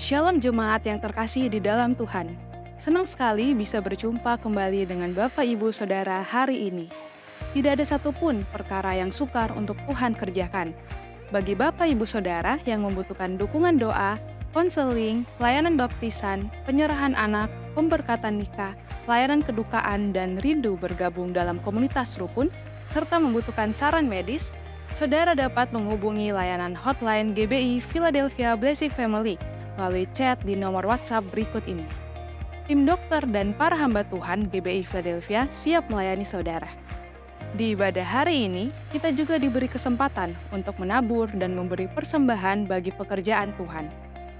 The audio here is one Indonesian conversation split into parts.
Shalom jemaat yang terkasih di dalam Tuhan. Senang sekali bisa berjumpa kembali dengan Bapak Ibu Saudara hari ini. Tidak ada satupun perkara yang sukar untuk Tuhan kerjakan. Bagi Bapak Ibu Saudara yang membutuhkan dukungan doa, konseling, pelayanan baptisan, penyerahan anak, pemberkatan nikah, pelayanan kedukaan, dan rindu bergabung dalam komunitas rukun, serta membutuhkan saran medis, Saudara dapat menghubungi layanan hotline GBI Philadelphia Blessing Family melalui chat di nomor WhatsApp berikut ini. Tim dokter dan para hamba Tuhan GBI Philadelphia siap melayani saudara. Di ibadah hari ini, kita juga diberi kesempatan untuk menabur dan memberi persembahan bagi pekerjaan Tuhan.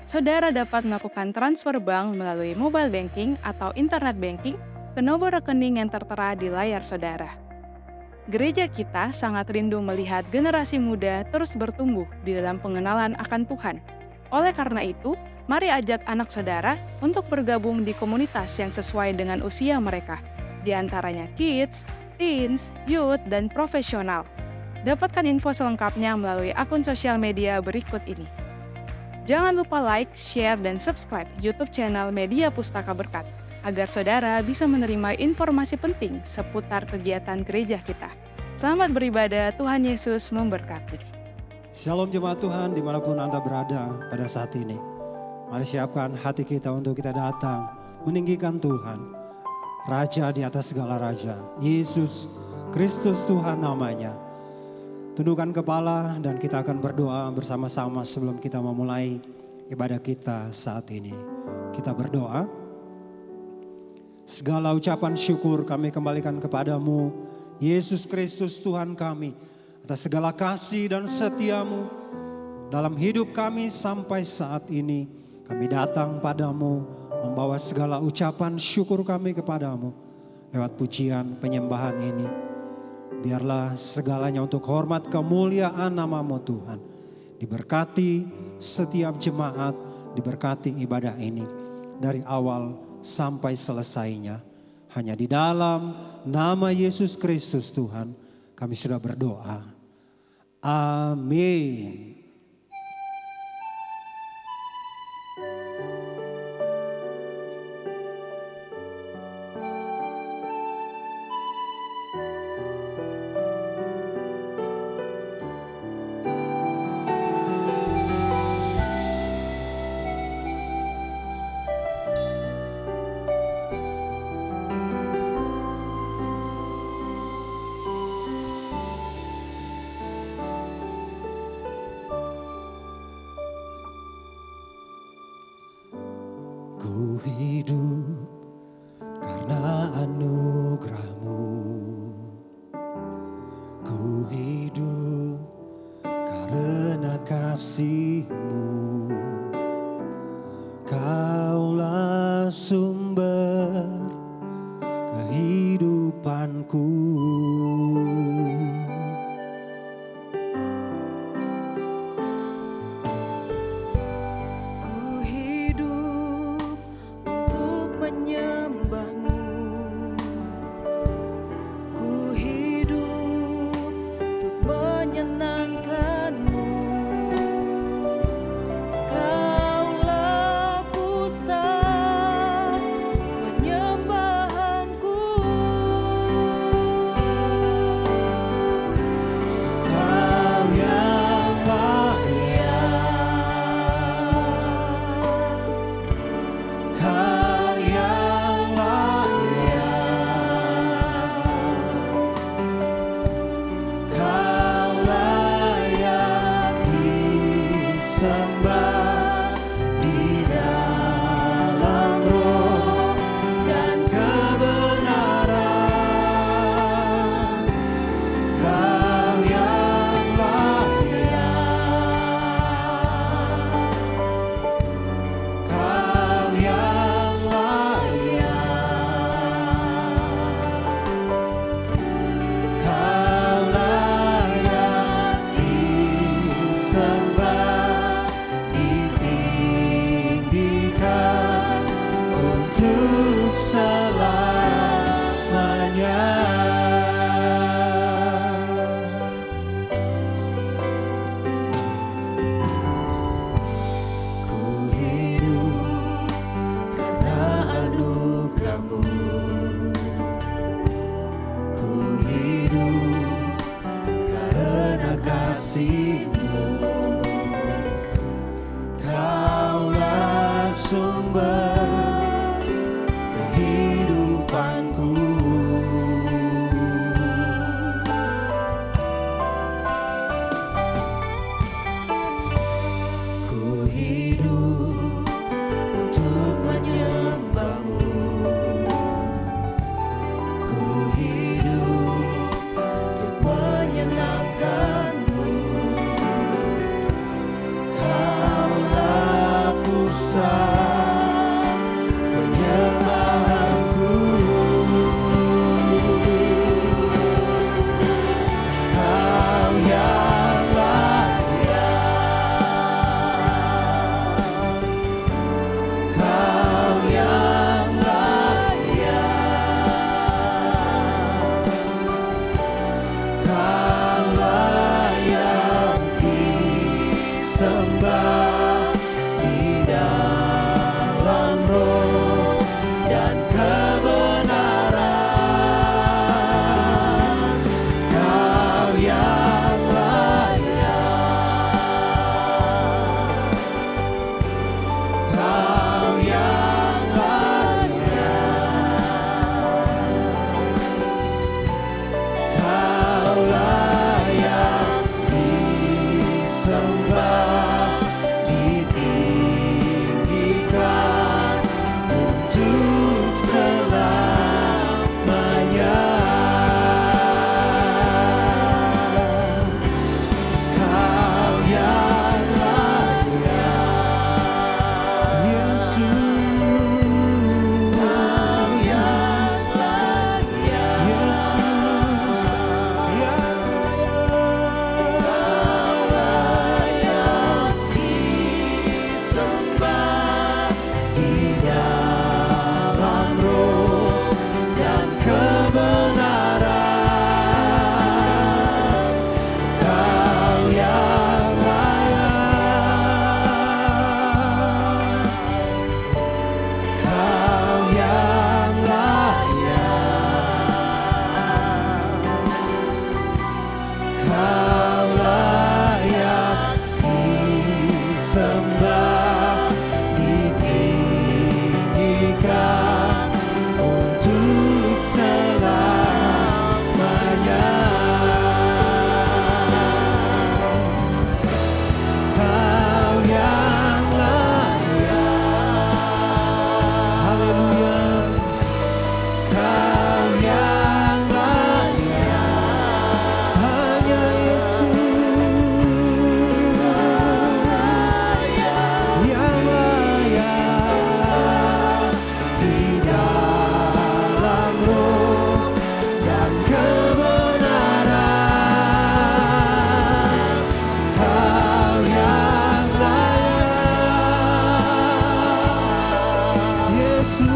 Saudara dapat melakukan transfer bank melalui mobile banking atau internet banking ke nomor rekening yang tertera di layar saudara. Gereja kita sangat rindu melihat generasi muda terus bertumbuh di dalam pengenalan akan Tuhan. Oleh karena itu, mari ajak anak saudara untuk bergabung di komunitas yang sesuai dengan usia mereka, di antaranya kids, teens, youth, dan profesional. Dapatkan info selengkapnya melalui akun sosial media berikut ini. Jangan lupa like, share, dan subscribe YouTube channel Media Pustaka Berkat, agar saudara bisa menerima informasi penting seputar kegiatan gereja kita. Selamat beribadah, Tuhan Yesus memberkati. Shalom jemaat Tuhan dimanapun Anda berada pada saat ini. Mari siapkan hati kita untuk kita datang meninggikan Tuhan. Raja di atas segala raja, Yesus Kristus Tuhan namanya. Tundukkan kepala dan kita akan berdoa bersama-sama sebelum kita memulai ibadah kita saat ini. Kita berdoa. Segala ucapan syukur kami kembalikan kepadamu, Yesus Kristus Tuhan kami, atas segala kasih dan setiamu dalam hidup kami sampai saat ini. Kami datang padamu membawa segala ucapan syukur kami kepadamu lewat pujian penyembahan ini. Biarlah segalanya untuk hormat kemuliaan namamu Tuhan. Diberkati setiap jemaat, diberkati ibadah ini dari awal sampai selesainya. Hanya di dalam nama Yesus Kristus Tuhan kami sudah berdoa. Amin. Ku hidup karena anugerah-Mu. Ku hidup karena kasih-Mu. Kaulah sumber kehidupanku. sumber kehidupanku. Ku hidup untuk menyembah-Mu. Ku hidup untuk menyenangkan-Mu. Kaulah pusat penyembahanku. Kau yang layak, Kau yang layak, Kaulah yang disembah di dalam roh dan kebenaran. Kau yang layak, Kau yang layak, Kaulah yang disembah, ditinggikan untuk selamanya. Kau yang layak, Yesus. Kau yang layak, Yesus. Yang layak disembah di dalam roh dan kebenaran. Kau yang layak, Kau yang layak, Kau layak disembah, ditinggikan untuk selamanya. Kau yang layak, haleluya. Kau yang layak, hanya Yesus yang layak di dalam roh dan kebenaran. Kau yang layak, Yesus.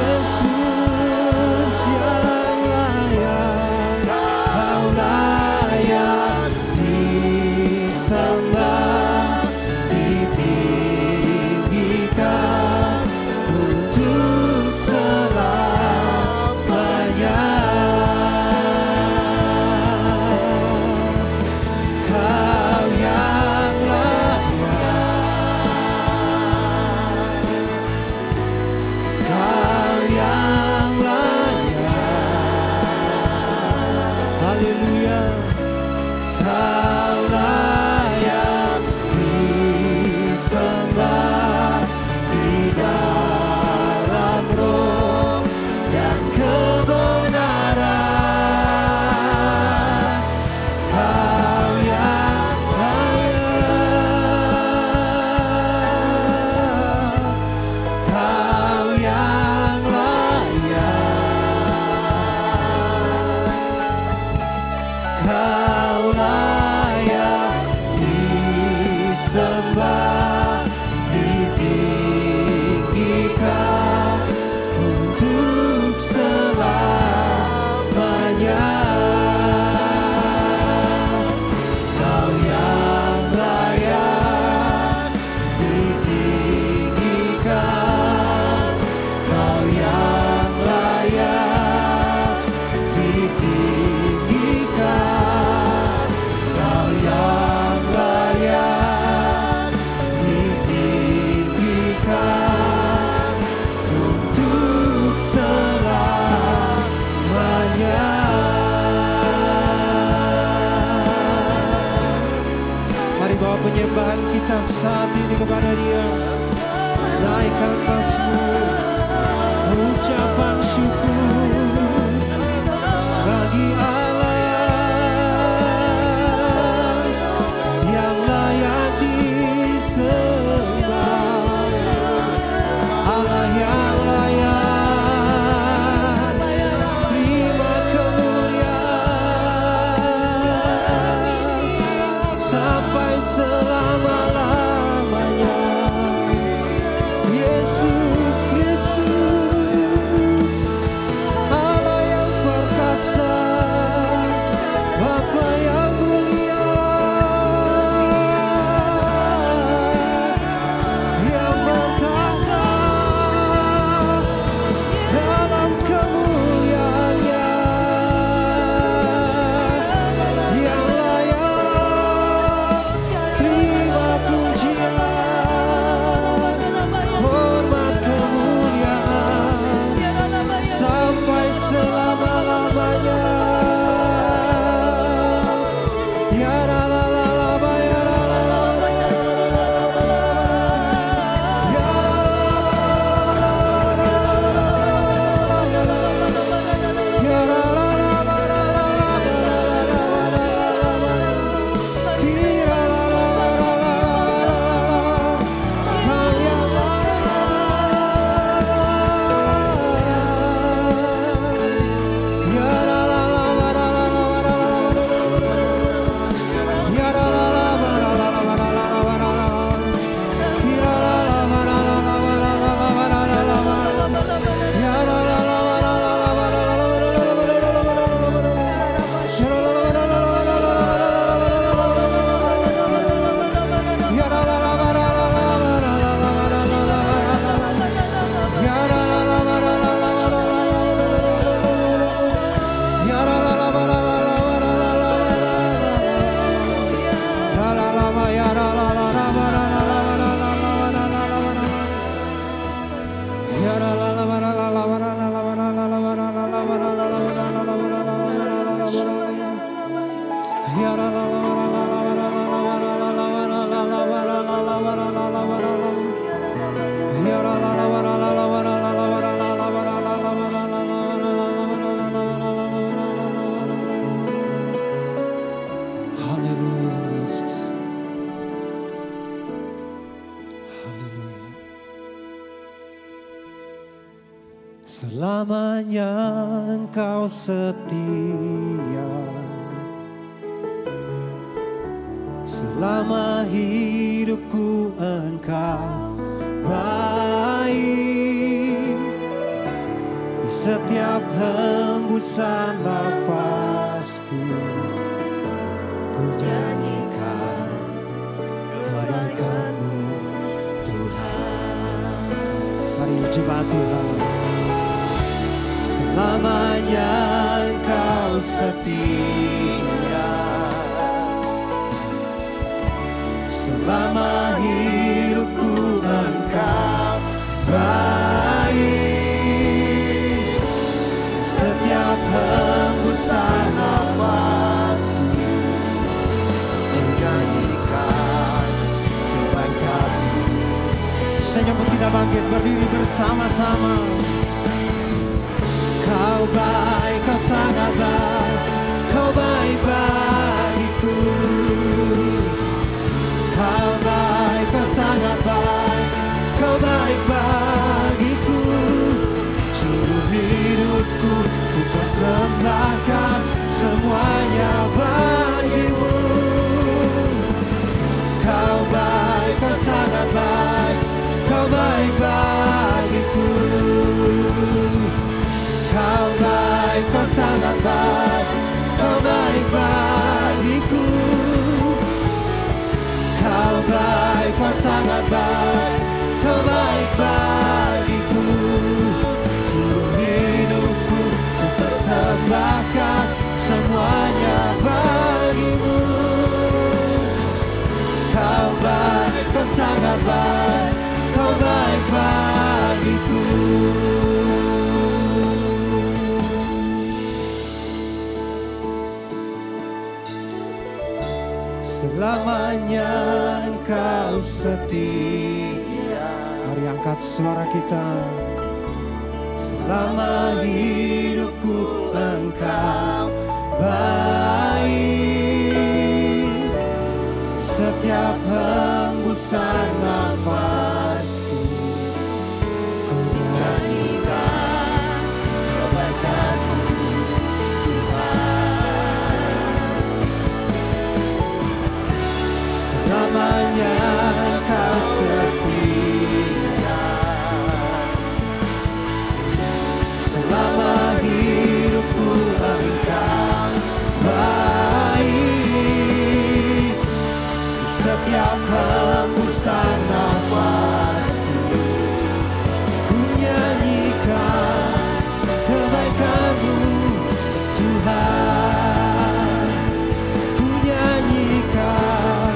Yesus yang layak, Kau layak disembah, ditinggikan untuk selamanya. Kau yang layak, Kau yang layak, haleluya. Kau layak disembah di dalam roh dan kebenaran. Kau yang layak, Kau yang layak, Kau layak disembah, ditinggikan untuk selamanya. Kau yang layak ditinggikan, Kau yang layak ditinggikan, Kau yang layak penyembahan kita saat ini kepada Dia. Naikkan Mazmur, ucapan syukur bagi Allah yang layak disembah, Allah yang layak terima kemuliaan sampai selama-lamanya. Yesus Kristus, Allah yang perkasa, Bapa yang mulia, yang bertahta dalam kemuliaannya, yang layak terima pujian, hormat kemuliaan sampai selama-lamanya. Ya la la la la ba, ya la la la la, ya la la ya la la la la la la la, kira la la la la la la, Kau yang ya la la la la la la la la, ya la la la la la la la la, kira la la la la la la la, ya la la la la la la Haleluya Yesus. Haleluya. Selamanya Engkau setia, selama hidupku Engkau baik. Di setiap hembusan nafasku, ku nyanyikan kebaikan-Mu Tuhan. Mari jemaat Tuhan. Selamanya Engkau setia, selama hidupku Engkau baik. Setiap hembusan nafasku, ku nyanyikan kebaikan-Mu. Senyum kita bangkit berdiri bersama-sama. Kau baik, Kau sangat baik, Kau baik bagiku. Kau baik, Kau sangat baik, Kau baik bagiku. Seluruh hidupku ku persembahkan semuanya bagi-Mu. Kau baik, Kau sangat baik, Kau baik bagiku. Kau baik, Kau sangat baik, Kau baik bagiku. Kau baik, Kau sangat baik, Kau baik bagiku. Seluruh hidupku ku persembahkan semuanya bagi-Mu. Kau baik, Kau sangat baik, Kau baik bagiku. Selamanya Engkau setia. Mari angkat suara kita. Selama hidupku Engkau baik, setiap hembusan nafasku ku nyanyikan kebaikan-Mu Tuhan. Selamanya Engkau setia, selama hidupku Engkau baik, setiap hembusan nafasku ku nyanyikan kebaikan-Mu Tuhan. Ku nyanyikan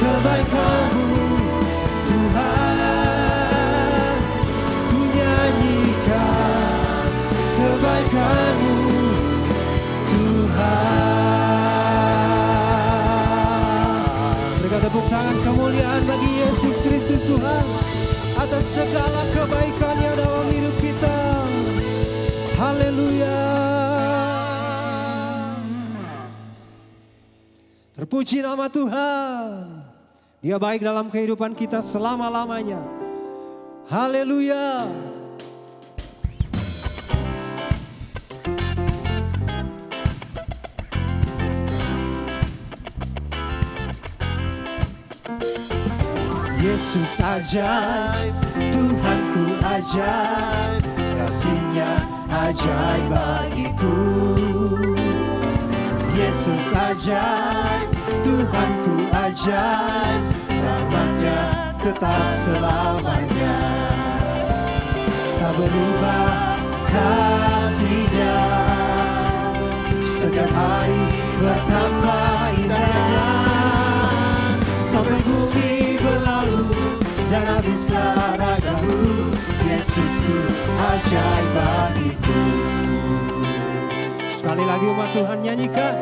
kebaikan-Mu Tuhan. Ku nyanyikan kebaikan-Mu Tuhan. Berikan tepuk tangan kemuliaan bagi Yesus Kristus Tuhan atas segala kebaikan-Nya dalam hidup kita. Haleluya. Terpuji nama Tuhan. Dia baik dalam kehidupan kita selama-lamanya. Haleluya. Yesus ajaib, Tuhanku ajaib, kasih-Nya ajaib bagiku. Yesus ajaib, Tuhanku ajaib, rahmat-Nya tetap selamanya. Tak berubah kasih-Nya, setiap hari bertambah indahnya. Sampai bumi berlalu dan habislah ragamu, Yesusku ajaib bagiku. Sekali lagi umat Tuhan nyanyikan.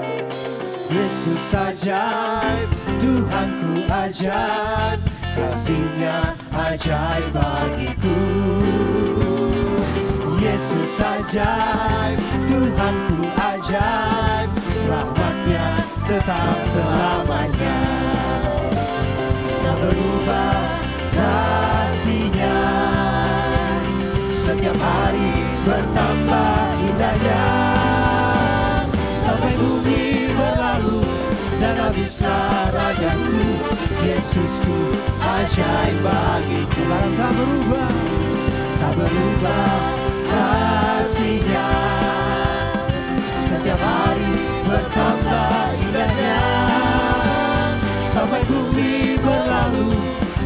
Yesus ajaib, Tuhanku ajaib, kasih-Nya ajaib bagiku. Yesus ajaib, Tuhanku ajaib, rahmat-Nya tetap selamanya. Tak berubah kasih-Nya, setiap hari bertambah indahnya. Sampai bumi berlalu dan habislah ragaku, Yesusku ajaib bagiku. Barang tak berubah, tak berubah kasih-Nya, setiap hari bertambah indahnya. Sampai bumi berlalu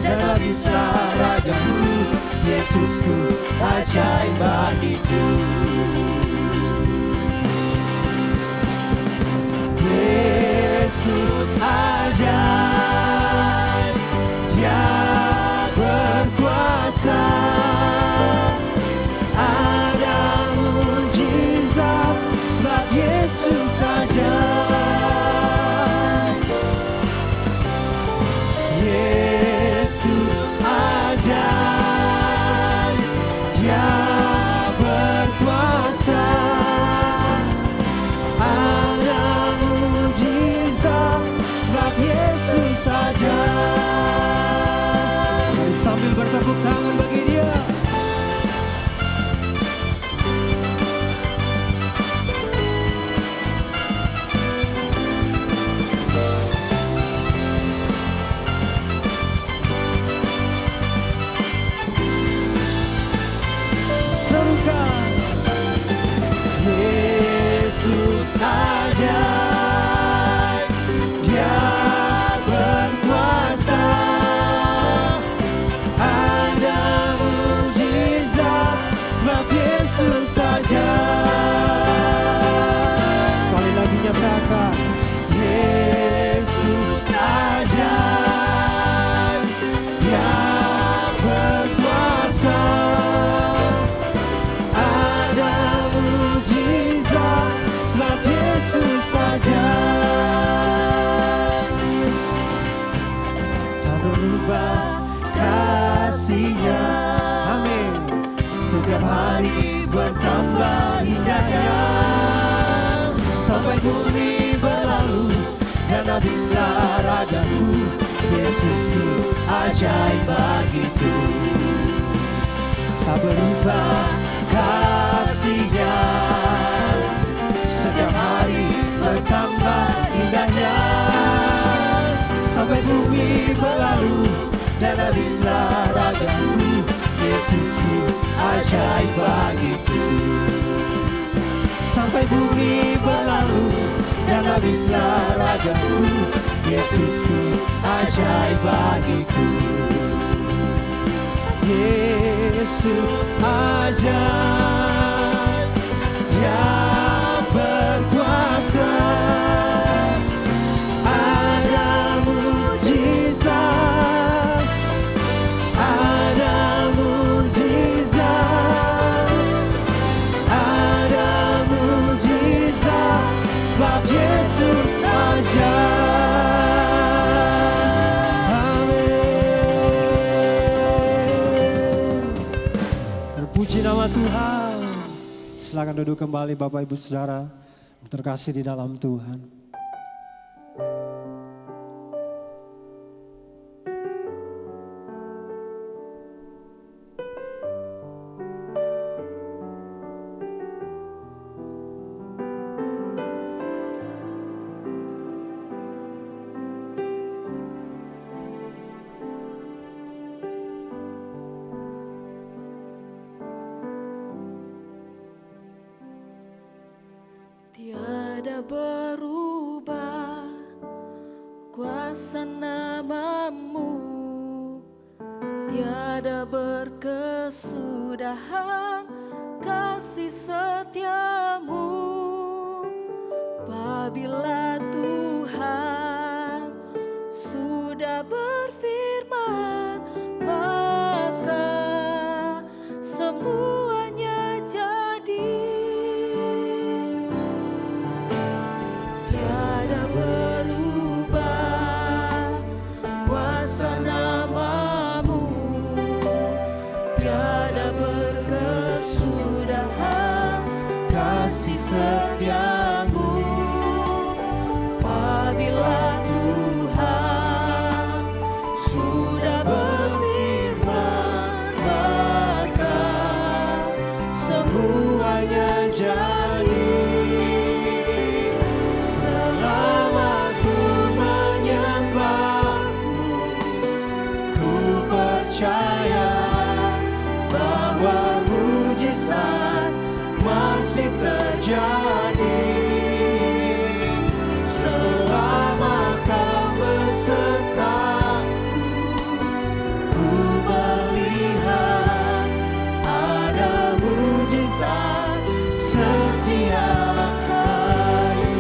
dan habislah ragamu, Yesusku ajaib bagiku. Yesus ajaib, Dia berkuasa. Ada mujizat sebab Yesus ajaib. Yesus ajaib, Dia berkuasa. Ada mujizat sebab Yesus ajaib. Mari sambil bertepuk tangan bagi Dia. Serukan. Yesus ajaib, Dia berkuasa. Ada mujizat sebab Yesus ajaib. Sekali lagi nyatakan. Yesus ajaib, Dia berkuasa. Ada mujizat sebab Yesus ajaib. berlimpah kasih-Nya. Amin. Setiap hari bertambah indahnya, sampai bumi berlalu dan habislah ragaku. Yesusku ajaib bagiku. Tak berubah kasih-Nya, setiap hari bertambah indahnya, sampai bumi berlalu dan habislah ragaku. Yesusku ajaib bagiku. Sampai bumi berlalu dan habislah ragaku. Yesusku ajaib bagiku. Yesus ajaib, Dia berkuasa. Ada mujizat, ada mujizat, ada mujizat, sebab Yesus ajaib. Amin. Terpuji nama Tuhan. Silakan duduk kembali Bapak Ibu Saudara terkasih di dalam Tuhan. Tiada berubah kuasa nama-Mu, tiada berkesudahan kasih setia-Mu. Apabila Tuhan sudah berfirman, maka semuanya jadi. Tiada berubah kuasa nama-Mu, tiada berkesudahan Kasih setia-Mu. Apabila Tuhan sudah berfirman, maka semuanya jadi. Selama ku menyembah-Mu, ku percaya bahwa mujizat masih terjadi. Selama Kau besertaku, ku melihat ada mujizat setiap hari.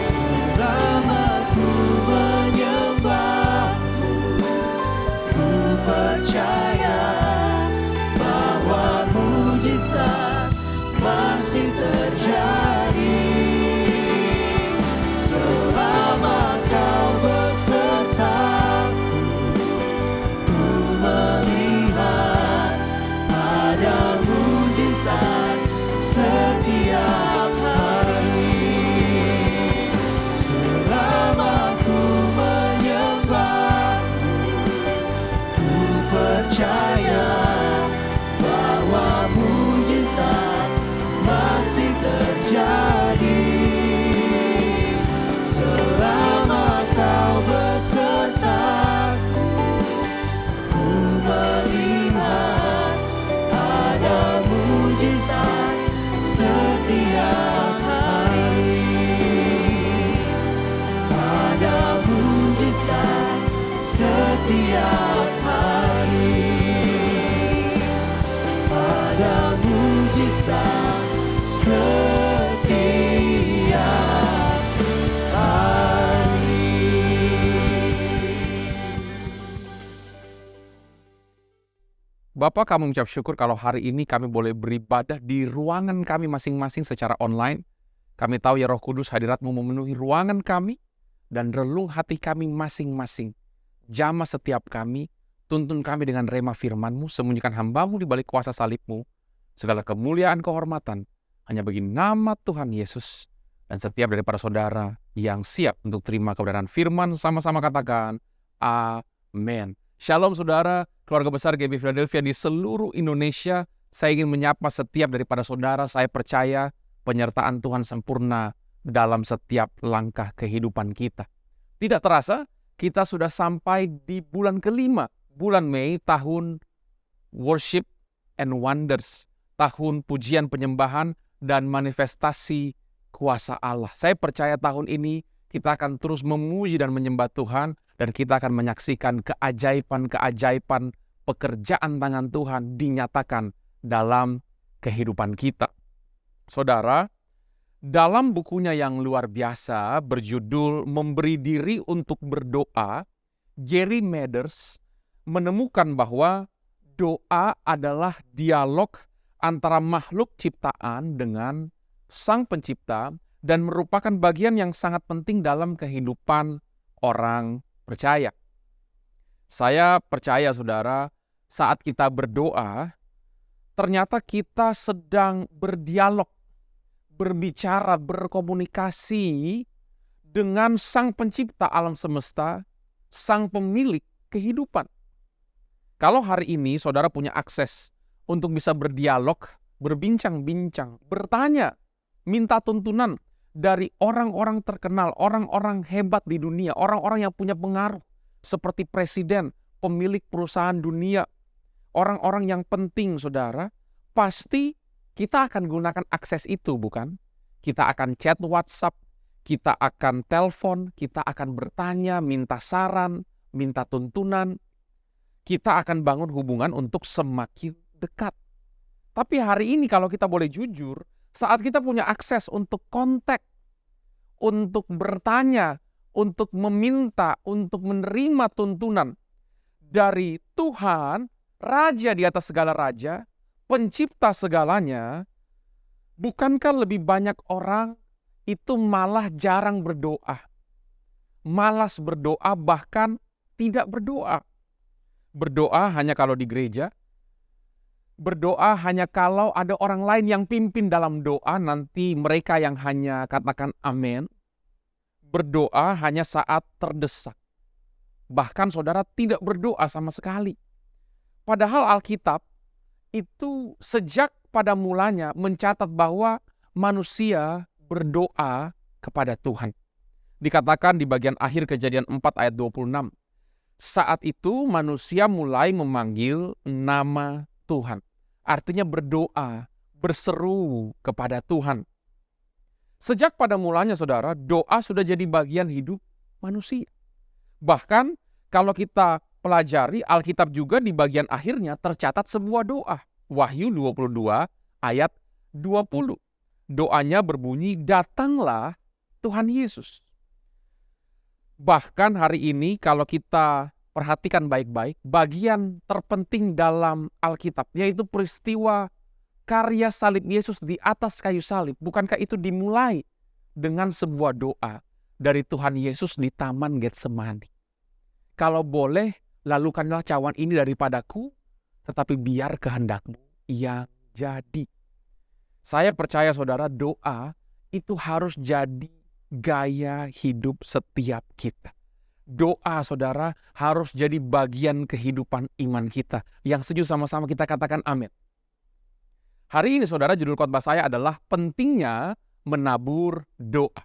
Selama ku menyembah-Mu, ku percaya bahwa mujizat masih terjadi. Selama Kau besertaku, ku melihat ada mujizat setiap hari. Selama ku menyembah-Mu, ku percaya bahwa mujizat masih terjadi. Selama Kau besertaku, ku melihat ada mujizat setiap hari. Ada mujizat setiap hari. Ada mujizat setiap hari. Bapak, kami mengucap syukur kalau hari ini kami boleh beribadah di ruangan kami masing-masing secara online. Kami tahu ya Roh Kudus hadirat-Mu memenuhi ruangan kami dan relung hati kami masing-masing. jamah setiap kami, tuntun kami dengan rema firman-Mu, sembunyikan hamba-Mu di balik kuasa salib-Mu. Segala kemuliaan kehormatan hanya bagi nama Tuhan Yesus. Dan setiap daripada saudara yang siap untuk terima kebenaran firman, sama-sama katakan, amin. Shalom saudara, keluarga besar GB Philadelphia di seluruh Indonesia. Saya ingin menyapa setiap daripada saudara. Saya percaya penyertaan Tuhan sempurna dalam setiap langkah kehidupan kita. Tidak terasa, kita sudah sampai di bulan kelima, bulan Mei, tahun Worship and Wonders, tahun pujian penyembahan dan manifestasi kuasa Allah. Saya percaya tahun ini kita akan terus memuji dan menyembah Tuhan, dan kita akan menyaksikan keajaiban-keajaiban pekerjaan tangan Tuhan dinyatakan dalam kehidupan kita. Saudara, dalam bukunya yang luar biasa berjudul Memberi Diri untuk Berdoa, Jerry Mathers menemukan bahwa doa adalah dialog antara makhluk ciptaan dengan Sang Pencipta dan merupakan bagian yang sangat penting dalam kehidupan orang percaya. Saya percaya saudara, saat kita berdoa, ternyata kita sedang berdialog, berbicara, berkomunikasi dengan Sang Pencipta alam semesta, Sang Pemilik kehidupan. Kalau hari ini saudara punya akses untuk bisa berdialog, berbincang-bincang, bertanya, minta tuntunan dari orang-orang terkenal, orang-orang hebat di dunia, orang-orang yang punya pengaruh, seperti presiden, pemilik perusahaan dunia, orang-orang yang penting, saudara, pasti kita akan gunakan akses itu, bukan? Kita akan chat WhatsApp, kita akan telepon, kita akan bertanya, minta saran, minta tuntunan. Kita akan bangun hubungan untuk semakin dekat. Tapi hari ini kalau kita boleh jujur, saat kita punya akses untuk kontak, untuk bertanya, untuk meminta, untuk menerima tuntunan dari Tuhan, Raja di atas segala raja, Pencipta segalanya, bukankah lebih banyak orang itu malah jarang berdoa, malas berdoa, bahkan tidak berdoa? Berdoa hanya kalau di gereja, berdoa hanya kalau ada orang lain yang pimpin dalam doa, nanti mereka yang hanya katakan amin. Berdoa hanya saat terdesak. Bahkan saudara tidak berdoa sama sekali. Padahal Alkitab itu sejak pada mulanya mencatat bahwa manusia berdoa kepada Tuhan. Dikatakan di bagian akhir Kejadian 4 ayat 26. Saat itu manusia mulai memanggil nama Tuhan. Artinya berdoa, berseru kepada Tuhan. Sejak pada mulanya saudara, doa sudah jadi bagian hidup manusia. Bahkan kalau kita pelajari Alkitab juga di bagian akhirnya tercatat sebuah doa. Wahyu 22 ayat 20. Doanya berbunyi, datanglah Tuhan Yesus. Bahkan hari ini kalau kita perhatikan baik-baik, bagian terpenting dalam Alkitab, yaitu peristiwa karya salib Yesus di atas kayu salib. Bukankah itu dimulai dengan sebuah doa dari Tuhan Yesus di Taman Getsemani? Kalau boleh, lalukanlah cawan ini daripadaku, tetapi biar kehendak-Mu yang jadi. Saya percaya saudara, doa itu harus jadi gaya hidup setiap kita. Doa saudara harus jadi bagian kehidupan iman kita. Yang setuju sama-sama kita katakan amin. Hari ini saudara, judul khotbah saya adalah pentingnya menabur doa.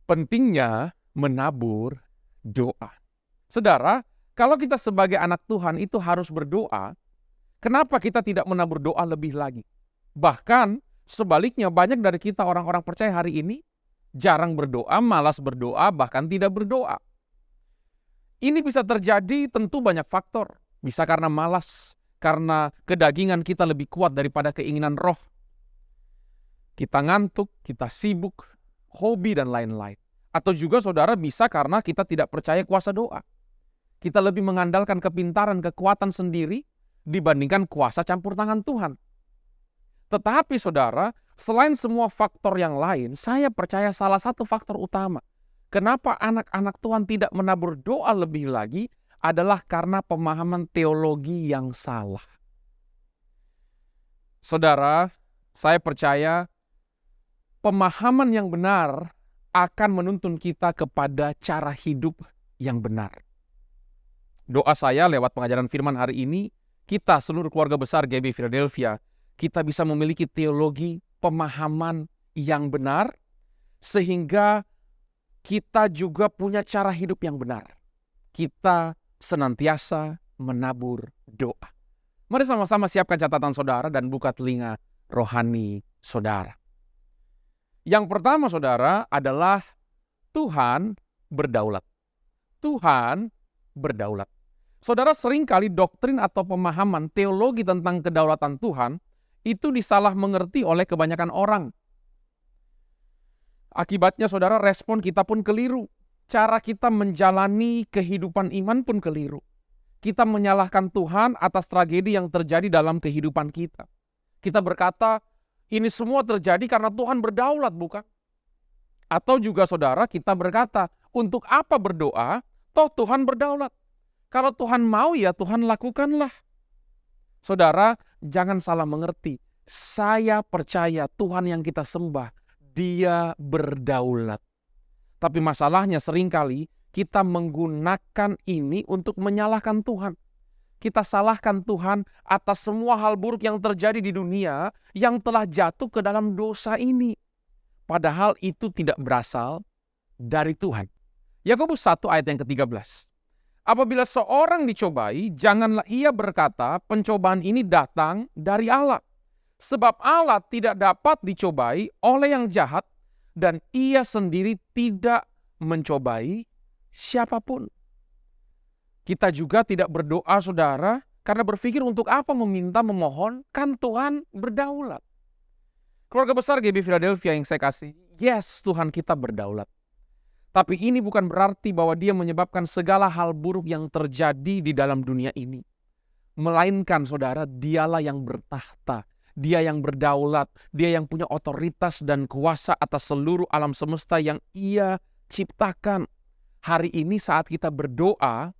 Pentingnya menabur doa. Saudara, kalau kita sebagai anak Tuhan itu harus berdoa, kenapa kita tidak menabur doa lebih lagi? Bahkan sebaliknya, banyak dari kita orang-orang percaya hari ini jarang berdoa, malas berdoa, bahkan tidak berdoa. Ini bisa terjadi tentu banyak faktor. Bisa karena malas, karena kedagingan kita lebih kuat daripada keinginan roh. Kita ngantuk, kita sibuk, hobi dan lain-lain. Atau juga saudara bisa karena kita tidak percaya kuasa doa. Kita lebih mengandalkan kepintaran, kekuatan sendiri dibandingkan kuasa campur tangan Tuhan. Tetapi saudara, selain semua faktor yang lain, saya percaya salah satu faktor utama kenapa anak-anak Tuhan tidak menabur doa lebih lagi adalah karena pemahaman teologi yang salah. Saudara, saya percaya pemahaman yang benar akan menuntun kita kepada cara hidup yang benar. Doa saya lewat pengajaran firman hari ini, kita seluruh keluarga besar GB Philadelphia, kita bisa memiliki teologi pemahaman yang benar, sehingga kita juga punya cara hidup yang benar. Kita senantiasa menabur doa. Mari sama-sama siapkan catatan saudara dan buka telinga rohani saudara. Yang pertama saudara adalah Tuhan berdaulat. Tuhan berdaulat. Saudara, seringkali doktrin atau pemahaman teologi tentang kedaulatan Tuhan itu disalah mengerti oleh kebanyakan orang. Akibatnya saudara, respon kita pun keliru. Cara kita menjalani kehidupan iman pun keliru. Kita menyalahkan Tuhan atas tragedi yang terjadi dalam kehidupan kita. Kita berkata, ini semua terjadi karena Tuhan berdaulat, bukan? Atau juga saudara, kita berkata, untuk apa berdoa? Toh Tuhan berdaulat. Kalau Tuhan mau ya Tuhan lakukanlah. Saudara, jangan salah mengerti. Saya percaya Tuhan yang kita sembah, Dia berdaulat. Tapi masalahnya seringkali kita menggunakan ini untuk menyalahkan Tuhan. Kita salahkan Tuhan atas semua hal buruk yang terjadi di dunia yang telah jatuh ke dalam dosa ini. Padahal itu tidak berasal dari Tuhan. Yakobus 1 ayat yang ke-13. Apabila seorang dicobai, janganlah ia berkata, pencobaan ini datang dari Allah. Sebab Allah tidak dapat dicobai oleh yang jahat, dan ia sendiri tidak mencobai siapapun. Kita juga tidak berdoa, saudara, karena berpikir untuk apa memohon, kan Tuhan berdaulat. Keluarga besar GB Philadelphia yang saya kasih, yes, Tuhan kita berdaulat. Tapi ini bukan berarti bahwa Dia menyebabkan segala hal buruk yang terjadi di dalam dunia ini. Melainkan saudara, Dialah yang bertahta, Dia yang berdaulat, Dia yang punya otoritas dan kuasa atas seluruh alam semesta yang Ia ciptakan. Hari ini saat kita berdoa,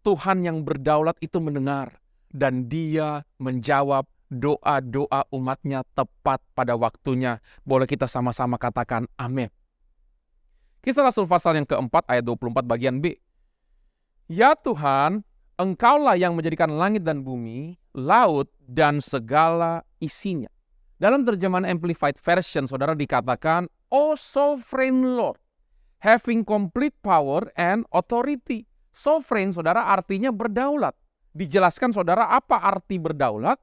Tuhan yang berdaulat itu mendengar. Dan Dia menjawab doa-doa umatnya tepat pada waktunya. Boleh kita sama-sama katakan amin. Kisah Rasul pasal yang keempat ayat 24 bagian B. Ya Tuhan, Engkaulah yang menjadikan langit dan bumi, laut dan segala isinya. Dalam terjemahan Amplified Version, saudara, dikatakan, O sovereign Lord, having complete power and authority. Sovereign, saudara, artinya berdaulat. Dijelaskan, saudara, apa arti berdaulat?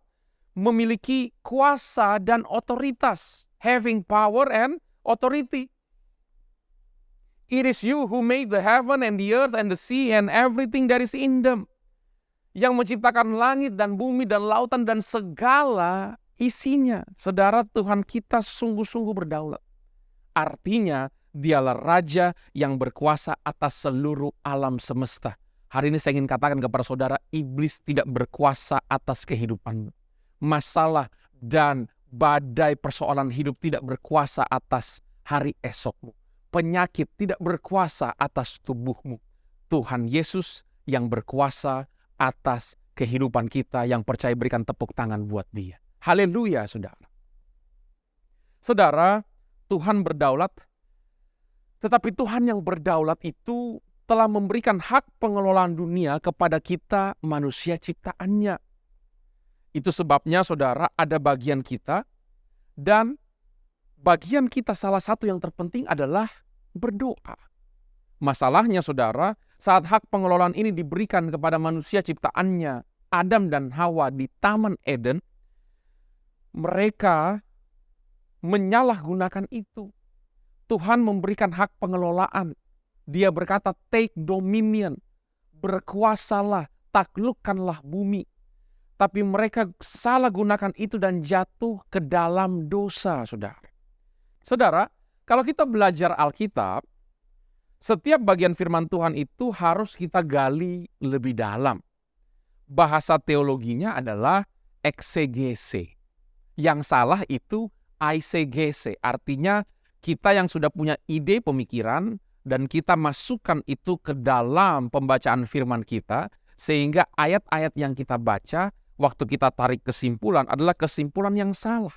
Memiliki kuasa dan otoritas. Having power and authority. It is you who made the heaven and the earth and the sea and everything that is in them. Yang menciptakan langit dan bumi dan lautan dan segala isinya. Saudara, Tuhan kita sungguh-sungguh berdaulat. Artinya, Dialah Raja yang berkuasa atas seluruh alam semesta. Hari ini saya ingin katakan kepada saudara, iblis tidak berkuasa atas kehidupanmu. Masalah dan badai persoalan hidup tidak berkuasa atas hari esokmu. Penyakit tidak berkuasa atas tubuhmu. Tuhan Yesus yang berkuasa atas kehidupan kita, yang percaya, berikan tepuk tangan buat Dia. Haleluya, saudara. Saudara, Tuhan berdaulat, tetapi Tuhan yang berdaulat itu telah memberikan hak pengelolaan dunia kepada kita manusia ciptaannya. Itu sebabnya, saudara, ada bagian kita, dan bagian kita salah satu yang terpenting adalah berdoa. Masalahnya, saudara, saat hak pengelolaan ini diberikan kepada manusia ciptaannya, Adam dan Hawa di Taman Eden, mereka menyalahgunakan itu. Tuhan memberikan hak pengelolaan. Dia berkata, take dominion, berkuasalah, taklukkanlah bumi. Tapi mereka salah gunakan itu dan jatuh ke dalam dosa, saudara. Saudara, kalau kita belajar Alkitab, setiap bagian firman Tuhan itu harus kita gali lebih dalam. Bahasa teologinya adalah eksegese. Yang salah itu eisegese, artinya kita yang sudah punya ide pemikiran, dan kita masukkan itu ke dalam pembacaan firman kita, sehingga ayat-ayat yang kita baca, waktu kita tarik kesimpulan adalah kesimpulan yang salah.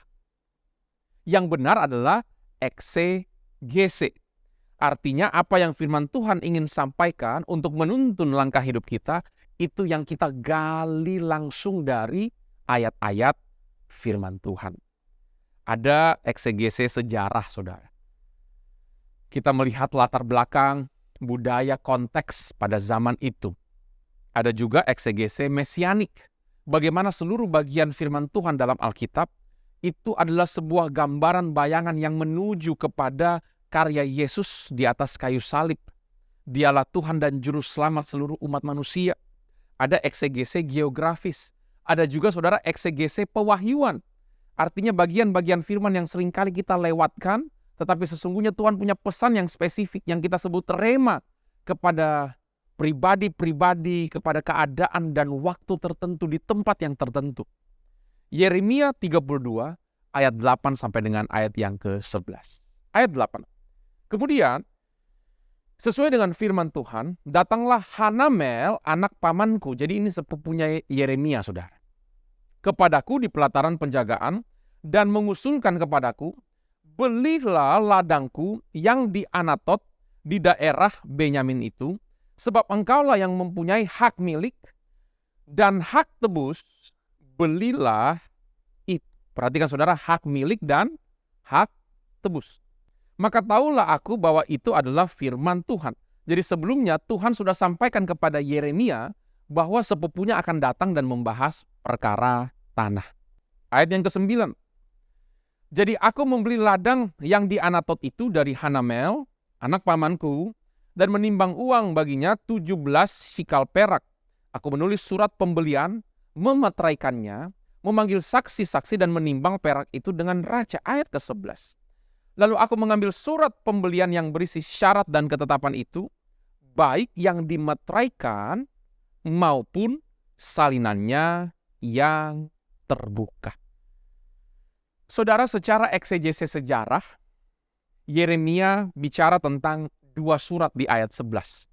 Yang benar adalah eksegese. Artinya apa yang firman Tuhan ingin sampaikan untuk menuntun langkah hidup kita, itu yang kita gali langsung dari ayat-ayat firman Tuhan. Ada eksegese sejarah, saudara. Kita melihat latar belakang, budaya, konteks pada zaman itu. Ada juga eksegese mesianik. Bagaimana seluruh bagian firman Tuhan dalam Alkitab itu adalah sebuah gambaran bayangan yang menuju kepada karya Yesus di atas kayu salib. Dialah Tuhan dan Juru Selamat seluruh umat manusia. Ada eksegese geografis. Ada juga, saudara, eksegese pewahyuan. Artinya bagian-bagian firman yang seringkali kita lewatkan, tetapi sesungguhnya Tuhan punya pesan yang spesifik yang kita sebut rema kepada pribadi-pribadi, kepada keadaan dan waktu tertentu di tempat yang tertentu. Yeremia 32 ayat 8 sampai dengan ayat yang ke-11. Ayat 8. Kemudian, sesuai dengan firman Tuhan, datanglah Hanamel, anak pamanku. Jadi ini sepupunya Yeremia, saudara. Kepadaku di pelataran penjagaan dan mengusulkan kepadaku, belilah ladangku yang di Anatot di daerah Benyamin itu, sebab engkaulah yang mempunyai hak milik dan hak tebus, belilah itu. Perhatikan, saudara, hak milik dan hak tebus. Maka tahulah aku bahwa itu adalah firman Tuhan. Jadi sebelumnya Tuhan sudah sampaikan kepada Yeremia bahwa sepupunya akan datang dan membahas perkara tanah. Ayat yang ke-9. Jadi aku membeli ladang yang di Anatot itu dari Hanamel, anak pamanku, dan menimbang uang baginya 17 sikal perak. Aku menulis surat pembelian, memeteraikannya, memanggil saksi-saksi dan menimbang perak itu dengan raca. Ayat ke-11. Lalu aku mengambil surat pembelian yang berisi syarat dan ketetapan itu, baik yang dimeteraikan maupun salinannya yang terbuka. Saudara, secara eksegese sejarah, Yeremia bicara tentang dua surat di ayat 11.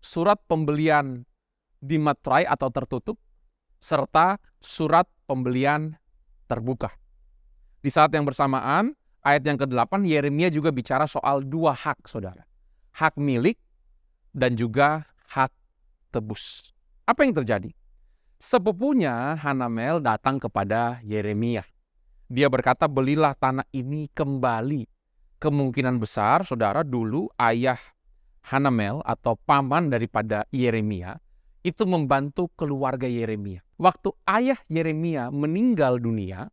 Surat pembelian dimeterai atau tertutup, serta surat pembelian terbuka. Di saat yang bersamaan, ayat yang ke-8, Yeremia juga bicara soal dua hak, saudara. Hak milik dan juga hak tebus. Apa yang terjadi? Sepupunya Hanamel datang kepada Yeremia. Dia berkata, belilah tanah ini kembali. Kemungkinan besar, saudara, dulu ayah Hanamel atau paman daripada Yeremia itu membantu keluarga Yeremia. Waktu ayah Yeremia meninggal dunia,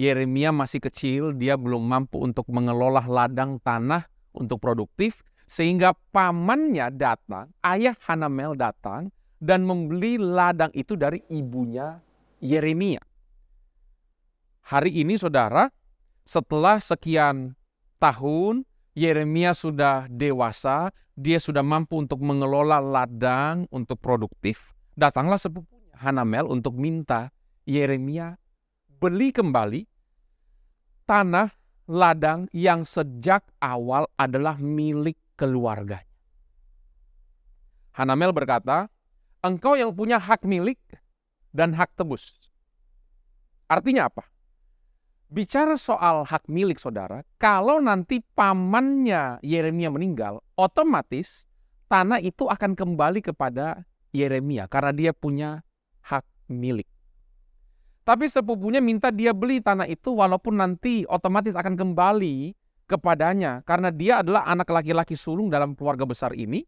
Yeremia masih kecil, dia belum mampu untuk mengelola ladang tanah untuk produktif, sehingga pamannya datang, ayah Hanamel datang, dan membeli ladang itu dari ibunya Yeremia. Hari ini, saudara, setelah sekian tahun, Yeremia sudah dewasa, dia sudah mampu untuk mengelola ladang untuk produktif. Datanglah sepupunya Hanamel untuk minta Yeremia beli kembali tanah ladang yang sejak awal adalah milik keluarganya. Hanamel berkata, engkau yang punya hak milik dan hak tebus. Artinya apa? Bicara soal hak milik, saudara, kalau nanti pamannya Yeremia meninggal, otomatis tanah itu akan kembali kepada Yeremia karena dia punya hak milik. Tapi sepupunya minta dia beli tanah itu walaupun nanti otomatis akan kembali kepadanya karena dia adalah anak laki-laki sulung dalam keluarga besar ini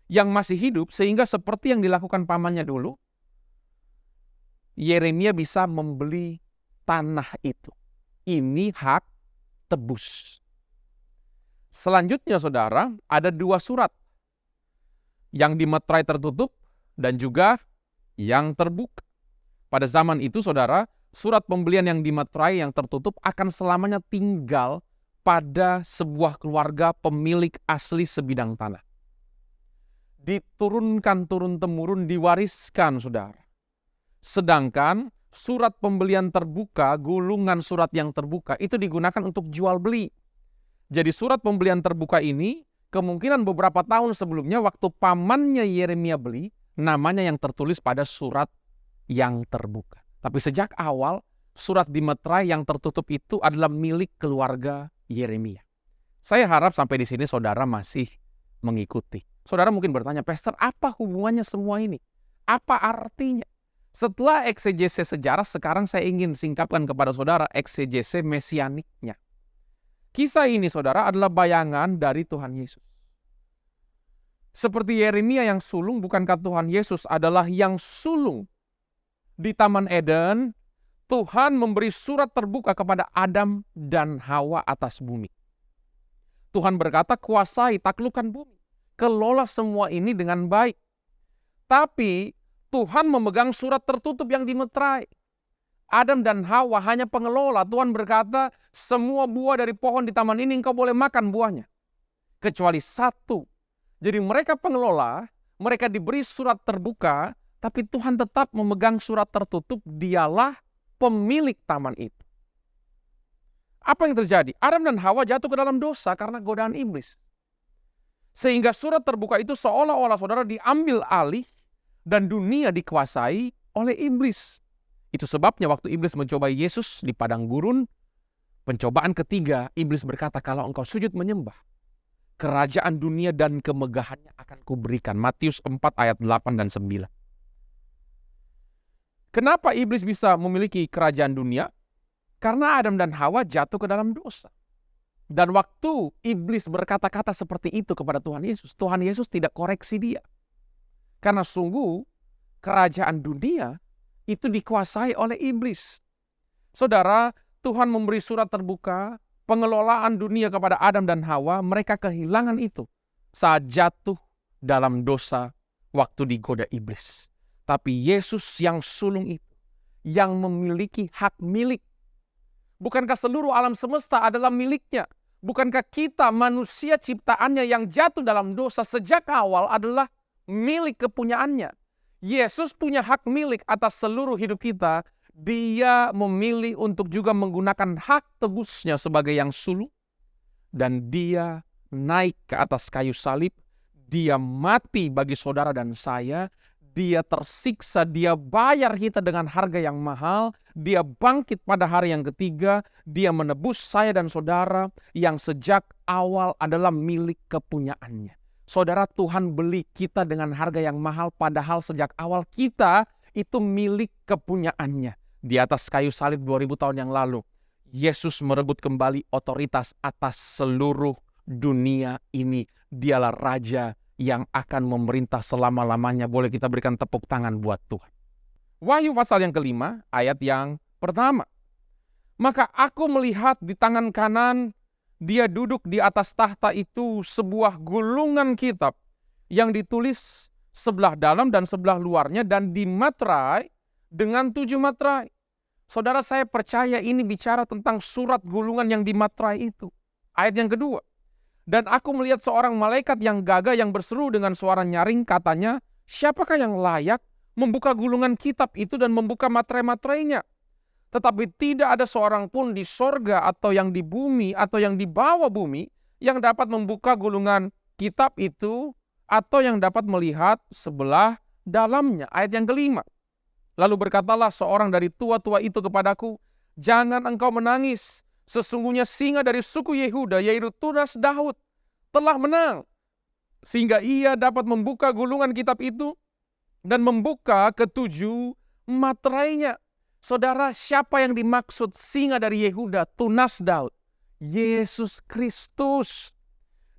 yang masih hidup, sehingga seperti yang dilakukan pamannya dulu, Yeremia bisa membeli tanah itu. Ini hak tebus. Selanjutnya, saudara, ada dua surat. Yang dimeterai tertutup dan juga yang terbuka. Pada zaman itu, saudara, surat pembelian yang dimeterai yang tertutup akan selamanya tinggal pada sebuah keluarga pemilik asli sebidang tanah. Diturunkan turun-temurun, diwariskan, saudara. Sedangkan surat pembelian terbuka, gulungan surat yang terbuka, itu digunakan untuk jual beli. Jadi surat pembelian terbuka ini kemungkinan beberapa tahun sebelumnya waktu pamannya Yeremia beli, namanya yang tertulis pada surat yang terbuka. Tapi sejak awal, surat di meterai yang tertutup itu adalah milik keluarga Yeremia. Saya harap sampai di sini saudara masih mengikuti. Saudara mungkin bertanya, Pastor, apa hubungannya semua ini? Apa artinya? Setelah eksegese sejarah, sekarang saya ingin singkapkan kepada saudara eksegese mesianiknya. Kisah ini, saudara, adalah bayangan dari Tuhan Yesus. Seperti Yeremia yang sulung, bukankah Tuhan Yesus adalah yang sulung? Di Taman Eden, Tuhan memberi surat terbuka kepada Adam dan Hawa atas bumi. Tuhan berkata, kuasai, taklukkan bumi. Kelola semua ini dengan baik. Tapi Tuhan memegang surat tertutup yang dimeterai. Adam dan Hawa hanya pengelola. Tuhan berkata, semua buah dari pohon di taman ini engkau boleh makan buahnya. Kecuali satu. Jadi mereka pengelola, mereka diberi surat terbuka, tapi Tuhan tetap memegang surat tertutup, dialah pemilik taman itu. Apa yang terjadi? Adam dan Hawa jatuh ke dalam dosa karena godaan iblis. Sehingga surat terbuka itu seolah-olah saudara diambil alih dan dunia dikuasai oleh iblis. Itu sebabnya waktu iblis mencobai Yesus di padang gurun, pencobaan ketiga, iblis berkata, kalau engkau sujud menyembah, kerajaan dunia dan kemegahannya akan kuberikan. Matius 4 ayat 8 dan 9. Kenapa iblis bisa memiliki kerajaan dunia? Karena Adam dan Hawa jatuh ke dalam dosa. Dan waktu iblis berkata-kata seperti itu kepada Tuhan Yesus tidak koreksi dia. Karena sungguh kerajaan dunia itu dikuasai oleh iblis. Saudara, Tuhan memberi surat terbuka, pengelolaan dunia kepada Adam dan Hawa, mereka kehilangan itu saat jatuh dalam dosa waktu digoda iblis. Tapi Yesus yang sulung itu, yang memiliki hak milik. Bukankah seluruh alam semesta adalah miliknya? Bukankah kita manusia ciptaannya yang jatuh dalam dosa sejak awal adalah milik kepunyaannya? Yesus punya hak milik atas seluruh hidup kita. Dia memilih untuk juga menggunakan hak tebusnya sebagai yang sulung. Dan dia naik ke atas kayu salib. Dia mati bagi saudara dan saya. Dia tersiksa, dia bayar kita dengan harga yang mahal. Dia bangkit pada hari yang ketiga. Dia menebus saya dan saudara yang sejak awal adalah milik kepunyaannya. Saudara, Tuhan beli kita dengan harga yang mahal, padahal sejak awal kita itu milik kepunyaannya. Di atas kayu salib 2000 tahun yang lalu, Yesus merebut kembali otoritas atas seluruh dunia ini. Dialah Raja yang akan memerintah selama-lamanya. Boleh kita berikan tepuk tangan buat Tuhan. Wahyu pasal yang kelima, ayat yang pertama. Maka aku melihat di tangan kanan dia duduk di atas tahta itu sebuah gulungan kitab yang ditulis sebelah dalam dan sebelah luarnya dan dimaterai dengan 7 materai. Saudara, saya percaya ini bicara tentang surat gulungan yang dimaterai itu. Ayat yang kedua. Dan aku melihat seorang malaikat yang gagah yang berseru dengan suara nyaring, katanya, siapakah yang layak membuka gulungan kitab itu dan membuka materai-materainya? Tetapi tidak ada seorang pun di sorga atau yang di bumi atau yang di bawah bumi yang dapat membuka gulungan kitab itu atau yang dapat melihat sebelah dalamnya. Ayat yang kelima. Lalu berkatalah seorang dari tua-tua itu kepadaku, jangan engkau menangis. Sesungguhnya singa dari suku Yehuda, yaitu Tunas Daud, telah menang. Sehingga ia dapat membuka gulungan kitab itu dan membuka ke-7 materainya. Saudara, siapa yang dimaksud singa dari Yehuda, Tunas Daud? Yesus Kristus.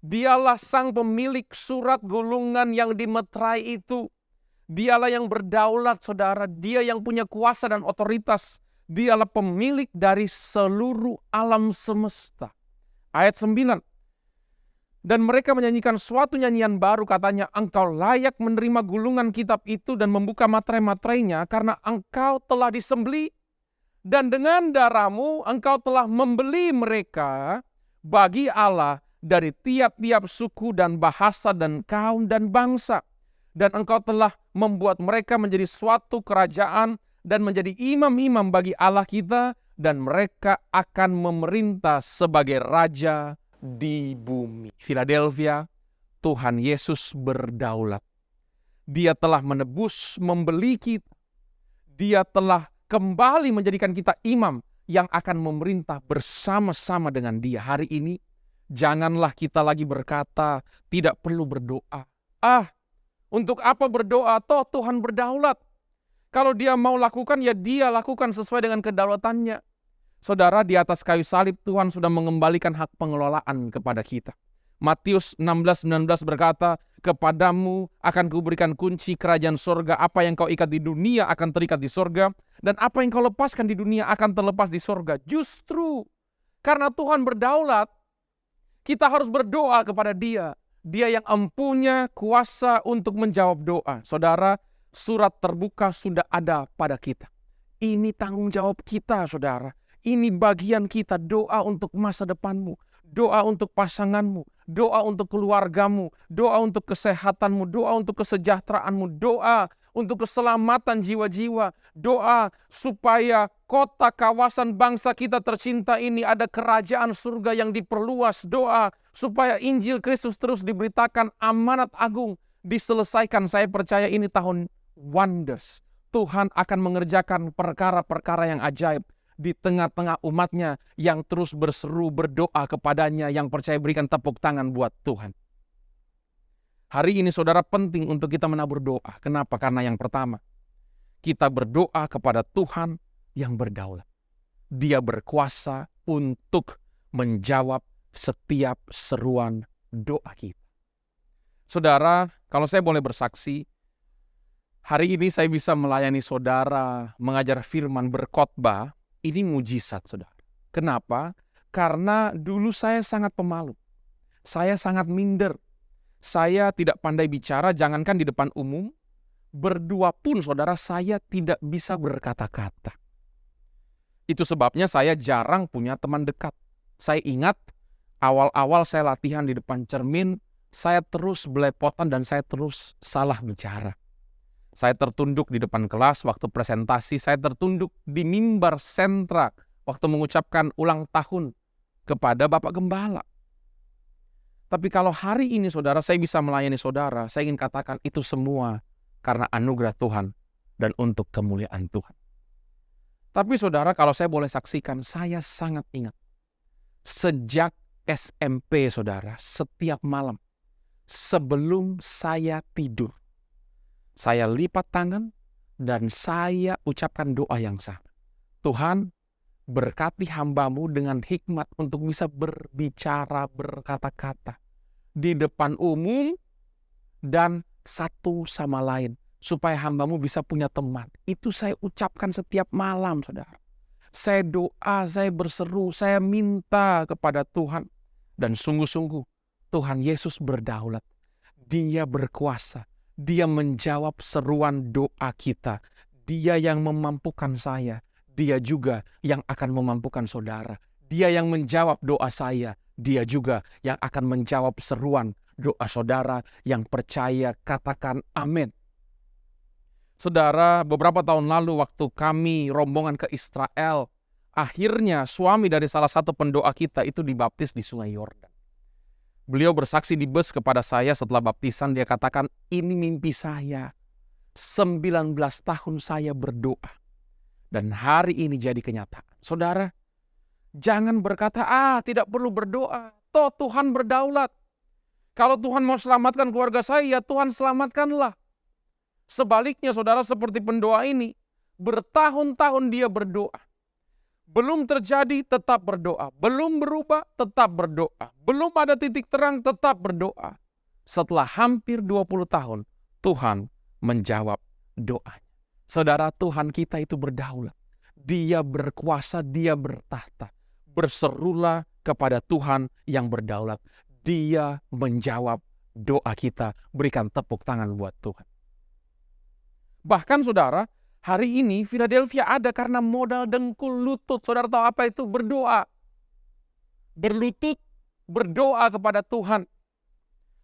Dialah sang pemilik surat gulungan yang dimeterai itu. Dialah yang berdaulat, saudara. Dia yang punya kuasa dan otoritas. Dialah pemilik dari seluruh alam semesta. Ayat 9. Dan mereka menyanyikan suatu nyanyian baru, katanya, engkau layak menerima gulungan kitab itu dan membuka materai-materainya karena engkau telah disembelih dan dengan darahmu engkau telah membeli mereka bagi Allah dari tiap-tiap suku dan bahasa dan kaum dan bangsa. Dan engkau telah membuat mereka menjadi suatu kerajaan dan menjadi imam-imam bagi Allah kita, dan mereka akan memerintah sebagai raja di bumi. Philadelphia, Tuhan Yesus berdaulat. Dia telah menebus, membeli kita. Dia telah kembali menjadikan kita imam yang akan memerintah bersama-sama dengan Dia. Hari ini, janganlah kita lagi berkata, tidak perlu berdoa. Untuk apa berdoa? Toh Tuhan berdaulat. Kalau Dia mau lakukan, ya Dia lakukan sesuai dengan kedaulatannya. Saudara, di atas kayu salib Tuhan sudah mengembalikan hak pengelolaan kepada kita. Matius 16:19 berkata, kepadamu akan kuberikan kunci kerajaan sorga. Apa yang kau ikat di dunia akan terikat di sorga. Dan apa yang kau lepaskan di dunia akan terlepas di sorga. Justru karena Tuhan berdaulat, kita harus berdoa kepada Dia. Dia yang empunya kuasa untuk menjawab doa. Saudara, surat terbuka sudah ada pada kita. Ini tanggung jawab kita, saudara. Ini bagian kita, doa untuk masa depanmu, doa untuk pasanganmu, doa untuk keluargamu, doa untuk kesehatanmu, doa untuk kesejahteraanmu, doa untuk keselamatan jiwa-jiwa, doa supaya kota, kawasan, bangsa kita tercinta ini ada kerajaan surga yang diperluas, doa supaya Injil Kristus terus diberitakan, amanat agung diselesaikan. Saya percaya ini tahun wonders. Tuhan akan mengerjakan perkara-perkara yang ajaib di tengah-tengah umatnya yang terus berseru berdoa kepadanya, yang percaya berikan tepuk tangan buat Tuhan. Hari ini saudara penting untuk kita menabur doa. Kenapa? Karena yang pertama, kita berdoa kepada Tuhan yang berdaulat. Dia berkuasa untuk menjawab setiap seruan doa kita. Saudara, kalau saya boleh bersaksi, hari ini saya bisa melayani saudara, mengajar firman, berkhotbah. Ini mujizat, saudara. Kenapa? Karena dulu saya sangat pemalu. Saya sangat minder. Saya tidak pandai bicara, jangankan di depan umum. Berdua pun, saudara, saya tidak bisa berkata-kata. Itu sebabnya saya jarang punya teman dekat. Saya ingat, awal-awal saya latihan di depan cermin, saya terus belepotan dan saya terus salah bicara. Saya tertunduk di depan kelas waktu presentasi, saya tertunduk di mimbar sentra waktu mengucapkan ulang tahun kepada Bapak Gembala. Tapi kalau hari ini saudara saya bisa melayani saudara, saya ingin katakan itu semua karena anugerah Tuhan dan untuk kemuliaan Tuhan. Tapi saudara, kalau saya boleh saksikan, saya sangat ingat sejak SMP saudara, setiap malam sebelum saya tidur, saya lipat tangan dan saya ucapkan doa yang sama. Tuhan, berkati hamba-Mu dengan hikmat untuk bisa berbicara, berkata-kata di depan umum dan satu sama lain, supaya hamba-Mu bisa punya teman. Itu saya ucapkan setiap malam, saudara. Saya doa, saya berseru, saya minta kepada Tuhan. Dan sungguh-sungguh Tuhan Yesus berdaulat. Dia berkuasa. Dia menjawab seruan doa kita. Dia yang memampukan saya. Dia juga yang akan memampukan saudara. Dia yang menjawab doa saya. Dia juga yang akan menjawab seruan doa saudara yang percaya. Katakan amin. Saudara, beberapa tahun lalu waktu kami rombongan ke Israel, akhirnya suami dari salah satu pendoa kita itu dibaptis di Sungai Yordan. Beliau bersaksi di bus kepada saya setelah baptisan, dia katakan, ini mimpi saya. 19 tahun saya berdoa. Dan hari ini jadi kenyataan. Saudara, jangan berkata, tidak perlu berdoa. Toh Tuhan berdaulat. Kalau Tuhan mau selamatkan keluarga saya, ya Tuhan selamatkanlah. Sebaliknya saudara, seperti pendoa ini, bertahun-tahun dia berdoa. Belum terjadi, tetap berdoa. Belum berubah, tetap berdoa. Belum ada titik terang, tetap berdoa. Setelah hampir 20 tahun, Tuhan menjawab doanya. Saudara, Tuhan kita itu berdaulat. Dia berkuasa, dia bertahta. Berserulah kepada Tuhan yang berdaulat. Dia menjawab doa kita. Berikan tepuk tangan buat Tuhan. Bahkan saudara, hari ini Philadelphia ada karena modal dengkul lutut. Saudara tahu apa itu? Berdoa. Berlutut, berdoa kepada Tuhan.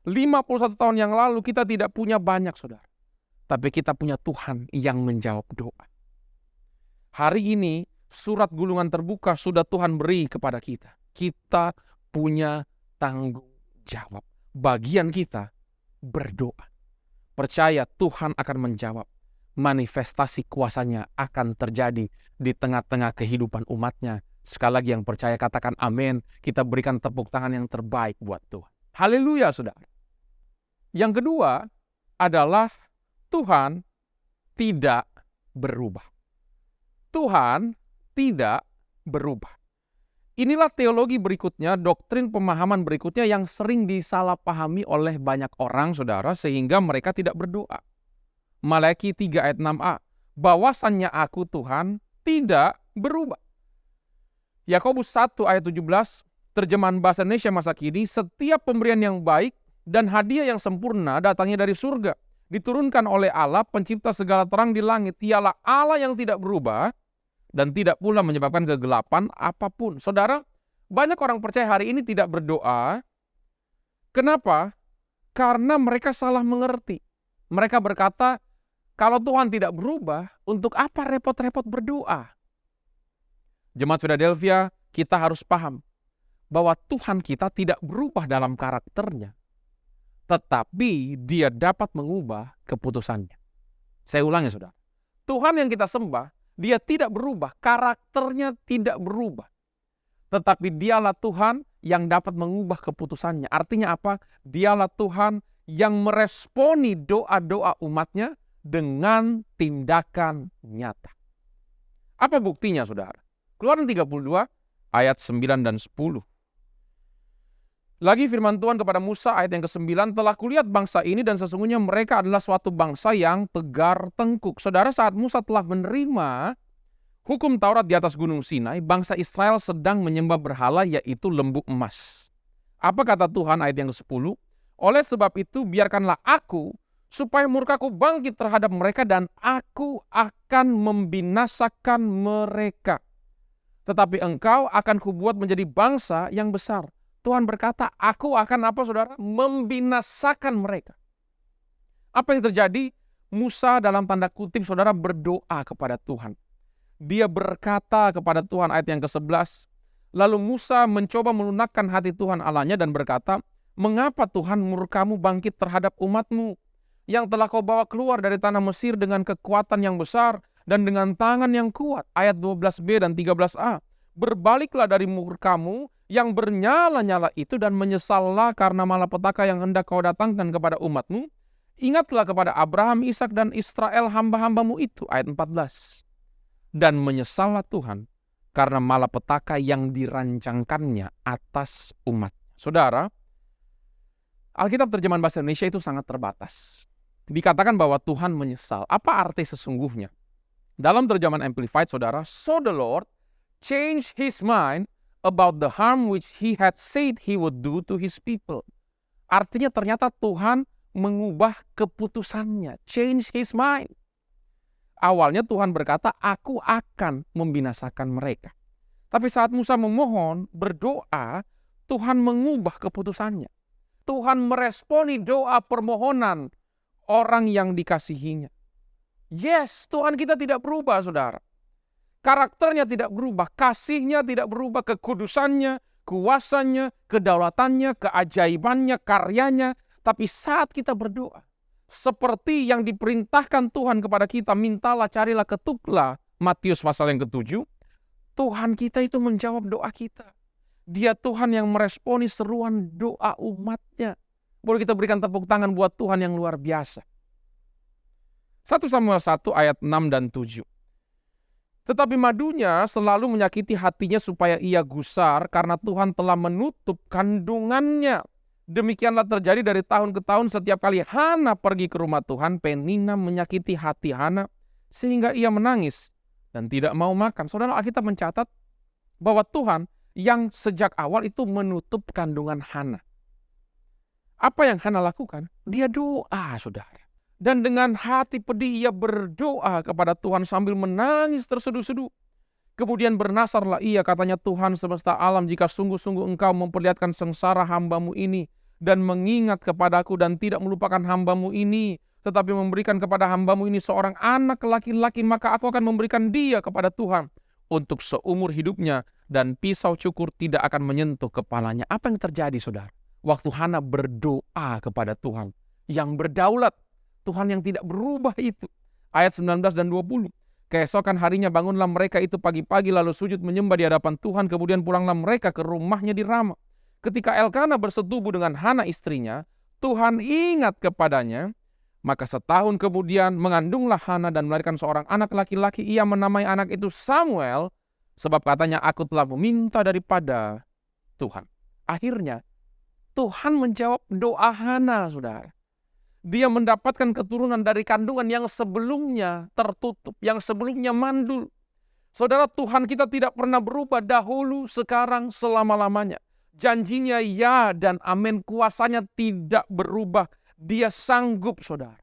51 tahun yang lalu kita tidak punya banyak saudara. Tapi kita punya Tuhan yang menjawab doa. Hari ini surat gulungan terbuka sudah Tuhan beri kepada kita. Kita punya tanggung jawab. bagian kita berdoa. Percaya Tuhan akan menjawab. Manifestasi kuasanya akan terjadi di tengah-tengah kehidupan umatnya. Sekali lagi yang percaya katakan amin. Kita berikan tepuk tangan yang terbaik buat Tuhan. Haleluya saudara. Yang kedua adalah Tuhan tidak berubah. Tuhan tidak berubah. Inilah teologi berikutnya, doktrin pemahaman berikutnya yang sering disalahpahami oleh banyak orang saudara sehingga mereka tidak berdoa. Malaki 3 ayat 6a, bahwasannya aku Tuhan tidak berubah. Yakobus 1 ayat 17, terjemahan bahasa Indonesia masa kini, setiap pemberian yang baik dan hadiah yang sempurna datangnya dari surga, diturunkan oleh Allah pencipta segala terang di langit. Ialah Allah yang tidak berubah dan tidak pula menyebabkan kegelapan apapun. Saudara, banyak orang percaya hari ini tidak berdoa. Kenapa? Karena mereka salah mengerti. Mereka berkata, kalau Tuhan tidak berubah, untuk apa repot-repot berdoa? Jemaat Philadelphia, kita harus paham bahwa Tuhan kita tidak berubah dalam karakternya, tetapi Dia dapat mengubah keputusannya. Saya ulangi saudara, Tuhan yang kita sembah, Dia tidak berubah, karakternya tidak berubah. Tetapi Dialah Tuhan yang dapat mengubah keputusannya. Artinya apa? Dialah Tuhan yang meresponi doa-doa umatnya dengan tindakan nyata. Apa buktinya saudara? Keluaran 32 ayat 9 dan 10. Lagi firman Tuhan kepada Musa ayat yang ke-9, telah kulihat bangsa ini dan sesungguhnya mereka adalah suatu bangsa yang tegar tengkuk. Saudara, saat Musa telah menerima hukum Taurat di atas gunung Sinai, bangsa Israel sedang menyembah berhala yaitu lembu emas. Apa kata Tuhan ayat yang ke-10? Oleh sebab itu biarkanlah aku supaya murkaku bangkit terhadap mereka dan aku akan membinasakan mereka. Tetapi engkau akan kubuat menjadi bangsa yang besar. Tuhan berkata, aku akan apa saudara? Membinasakan mereka. Apa yang terjadi? Musa dalam tanda kutip saudara berdoa kepada Tuhan. Dia berkata kepada Tuhan ayat yang ke-11. Lalu Musa mencoba melunakkan hati Tuhan Allahnya dan berkata, mengapa Tuhan murkamu bangkit terhadap umatmu yang telah kau bawa keluar dari tanah Mesir dengan kekuatan yang besar dan dengan tangan yang kuat. Ayat 12b dan 13a. Berbaliklah dari murkamu yang bernyala-nyala itu dan menyesallah karena malapetaka yang hendak kau datangkan kepada umatmu. Ingatlah kepada Abraham, Ishak dan Israel hamba-hambamu itu. Ayat 14. Dan menyesallah Tuhan karena malapetaka yang dirancangkannya atas umat. Saudara, Alkitab terjemahan bahasa Indonesia itu sangat terbatas. Dikatakan bahwa Tuhan menyesal. Apa arti sesungguhnya? Dalam terjemahan Amplified, saudara, so the Lord changed his mind about the harm which he had said he would do to his people. Artinya ternyata Tuhan mengubah keputusannya. Change his mind. Awalnya Tuhan berkata, aku akan membinasakan mereka. Tapi saat Musa memohon, berdoa, Tuhan mengubah keputusannya. Tuhan meresponi doa permohonan orang yang dikasihinya. Yes, Tuhan kita tidak berubah, saudara. Karakternya tidak berubah, kasihnya tidak berubah, kekudusannya, kuasanya, kedaulatannya, keajaibannya, karyanya. Tapi saat kita berdoa, seperti yang diperintahkan Tuhan kepada kita, mintalah, carilah, ketuklah, Matius pasal yang ke-7, Tuhan kita itu menjawab doa kita. Dia Tuhan yang meresponi seruan doa umatnya. Boleh kita berikan tepuk tangan buat Tuhan yang luar biasa. 1 Samuel 1 ayat 6 dan 7. Tetapi madunya selalu menyakiti hatinya supaya ia gusar karena Tuhan telah menutup kandungannya. Demikianlah terjadi dari tahun ke tahun setiap kali Hana pergi ke rumah Tuhan, Penina menyakiti hati Hana sehingga ia menangis dan tidak mau makan. Saudara, Alkitab mencatat bahwa Tuhan yang sejak awal itu menutup kandungan Hana. Apa yang Hana lakukan? Dia doa, saudara. Dan dengan hati pedih ia berdoa kepada Tuhan sambil menangis terseduh-seduh. Kemudian bernasarlah ia, katanya, Tuhan semesta alam, jika sungguh-sungguh engkau memperlihatkan sengsara hambamu ini dan mengingat kepadaku dan tidak melupakan hambamu ini, tetapi memberikan kepada hambamu ini seorang anak laki-laki, maka aku akan memberikan dia kepada Tuhan untuk seumur hidupnya dan pisau cukur tidak akan menyentuh kepalanya. Apa yang terjadi, saudara? waktu Hana berdoa kepada Tuhan yang berdaulat, Tuhan yang tidak berubah itu. Ayat 19 dan 20. Keesokan harinya bangunlah mereka itu pagi-pagi lalu sujud menyembah di hadapan Tuhan, kemudian pulanglah mereka ke rumahnya di Rama. Ketika Elkana bersetubuh dengan Hana istrinya, Tuhan ingat kepadanya, maka setahun kemudian mengandunglah Hana dan melahirkan seorang anak laki-laki. Ia menamai anak itu Samuel, sebab katanya, aku telah meminta daripada Tuhan. Akhirnya Tuhan menjawab doa Hana, saudara. Dia mendapatkan keturunan dari kandungan yang sebelumnya tertutup, yang sebelumnya mandul. Saudara, Tuhan kita tidak pernah berubah, dahulu, sekarang, selama-lamanya. Janjinya ya dan amin, kuasanya tidak berubah. Dia sanggup, saudara.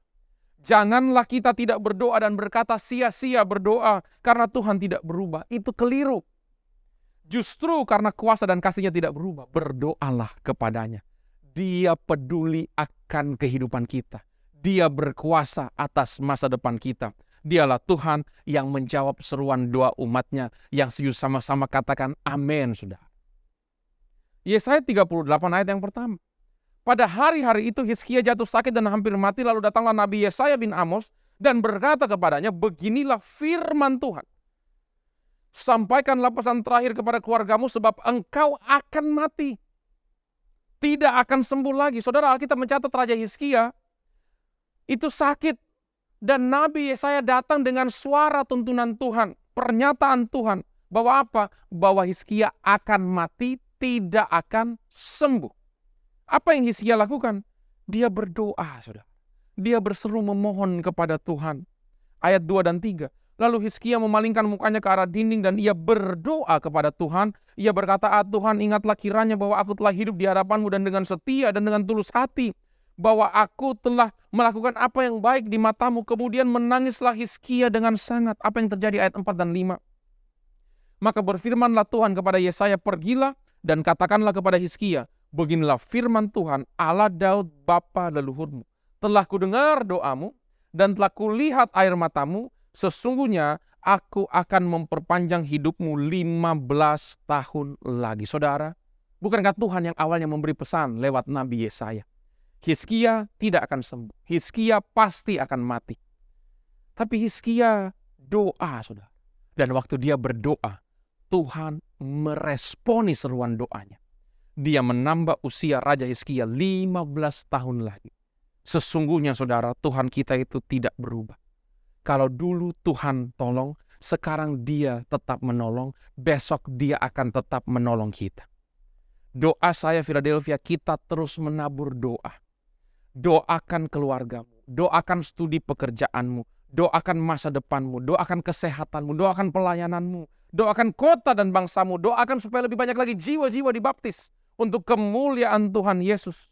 Janganlah kita tidak berdoa dan berkata sia-sia berdoa karena Tuhan tidak berubah. Itu keliru. Justru karena kuasa dan kasih-Nya tidak berubah, berdoalah kepadanya. Dia peduli akan kehidupan kita. Dia berkuasa atas masa depan kita. Dialah Tuhan yang menjawab seruan doa umat-Nya yang setuju sama-sama katakan amin, saudara. Yesaya 38 ayat yang pertama. Pada hari-hari itu Hizkia jatuh sakit dan hampir mati, lalu datanglah Nabi Yesaya bin Amos dan berkata kepadanya, beginilah firman Tuhan. Sampaikanlah pesan terakhir kepada keluargamu sebab engkau akan mati. Tidak akan sembuh lagi. Saudara, Alkitab mencatat Raja Hizkia itu sakit. Dan Nabi Yesaya datang dengan suara tuntunan Tuhan. Pernyataan Tuhan. Bahwa apa? Bahwa Hizkia akan mati, tidak akan sembuh. Apa yang Hizkia lakukan? Dia berdoa, saudara. Dia berseru memohon kepada Tuhan. Ayat 2 dan 3. Lalu Hizkia memalingkan mukanya ke arah dinding dan ia berdoa kepada Tuhan. Ia berkata, Tuhan, ingatlah kiranya bahwa aku telah hidup di hadapan-Mu dan dengan setia dan dengan tulus hati. Bahwa aku telah melakukan apa yang baik di mata-Mu. Kemudian menangislah Hizkia dengan sangat. Apa yang terjadi ayat 4 dan 5. Maka berfirmanlah Tuhan kepada Yesaya, pergilah dan katakanlah kepada Hizkia, beginilah firman Tuhan, Allah Daud bapa leluhurmu. Telah kudengar doamu dan telah kulihat air matamu. Sesungguhnya aku akan memperpanjang hidupmu 15 tahun lagi. Saudara, bukankah Tuhan yang awalnya memberi pesan lewat Nabi Yesaya? Hizkia tidak akan sembuh. Hizkia pasti akan mati. Tapi Hizkia doa, saudara. Dan waktu dia berdoa, Tuhan meresponi seruan doanya. Dia menambah usia Raja Hizkia 15 tahun lagi. Sesungguhnya, saudara, Tuhan kita itu tidak berubah. Kalau dulu Tuhan tolong, sekarang Dia tetap menolong, besok Dia akan tetap menolong kita. Doa saya Philadelphia, kita terus menabur doa. Doakan keluargamu, doakan studi pekerjaanmu, doakan masa depanmu, doakan kesehatanmu, doakan pelayananmu, doakan kota dan bangsamu, doakan supaya lebih banyak lagi jiwa-jiwa dibaptis untuk kemuliaan Tuhan Yesus.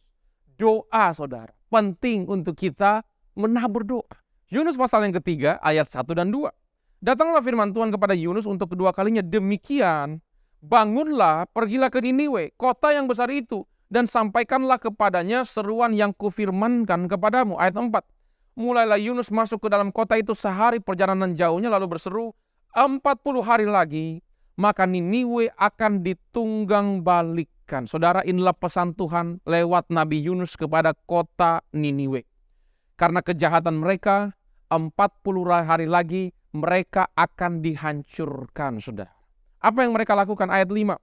Doa, saudara, penting untuk kita menabur doa. Yunus pasal yang ketiga, ayat 1 dan 2. Datanglah firman Tuhan kepada Yunus untuk kedua kalinya, demikian, bangunlah, pergilah ke Niniwe, kota yang besar itu, dan sampaikanlah kepadanya seruan yang kufirmankan kepadamu. Ayat 4. Mulailah Yunus masuk ke dalam kota itu sehari perjalanan jauhnya, lalu berseru, 40 hari lagi, maka Niniwe akan ditunggang balikkan. Saudara, inilah pesan Tuhan lewat Nabi Yunus kepada kota Niniwe. Karena kejahatan mereka, 40 hari lagi mereka akan dihancurkan, saudara. Apa yang mereka lakukan? Ayat 5.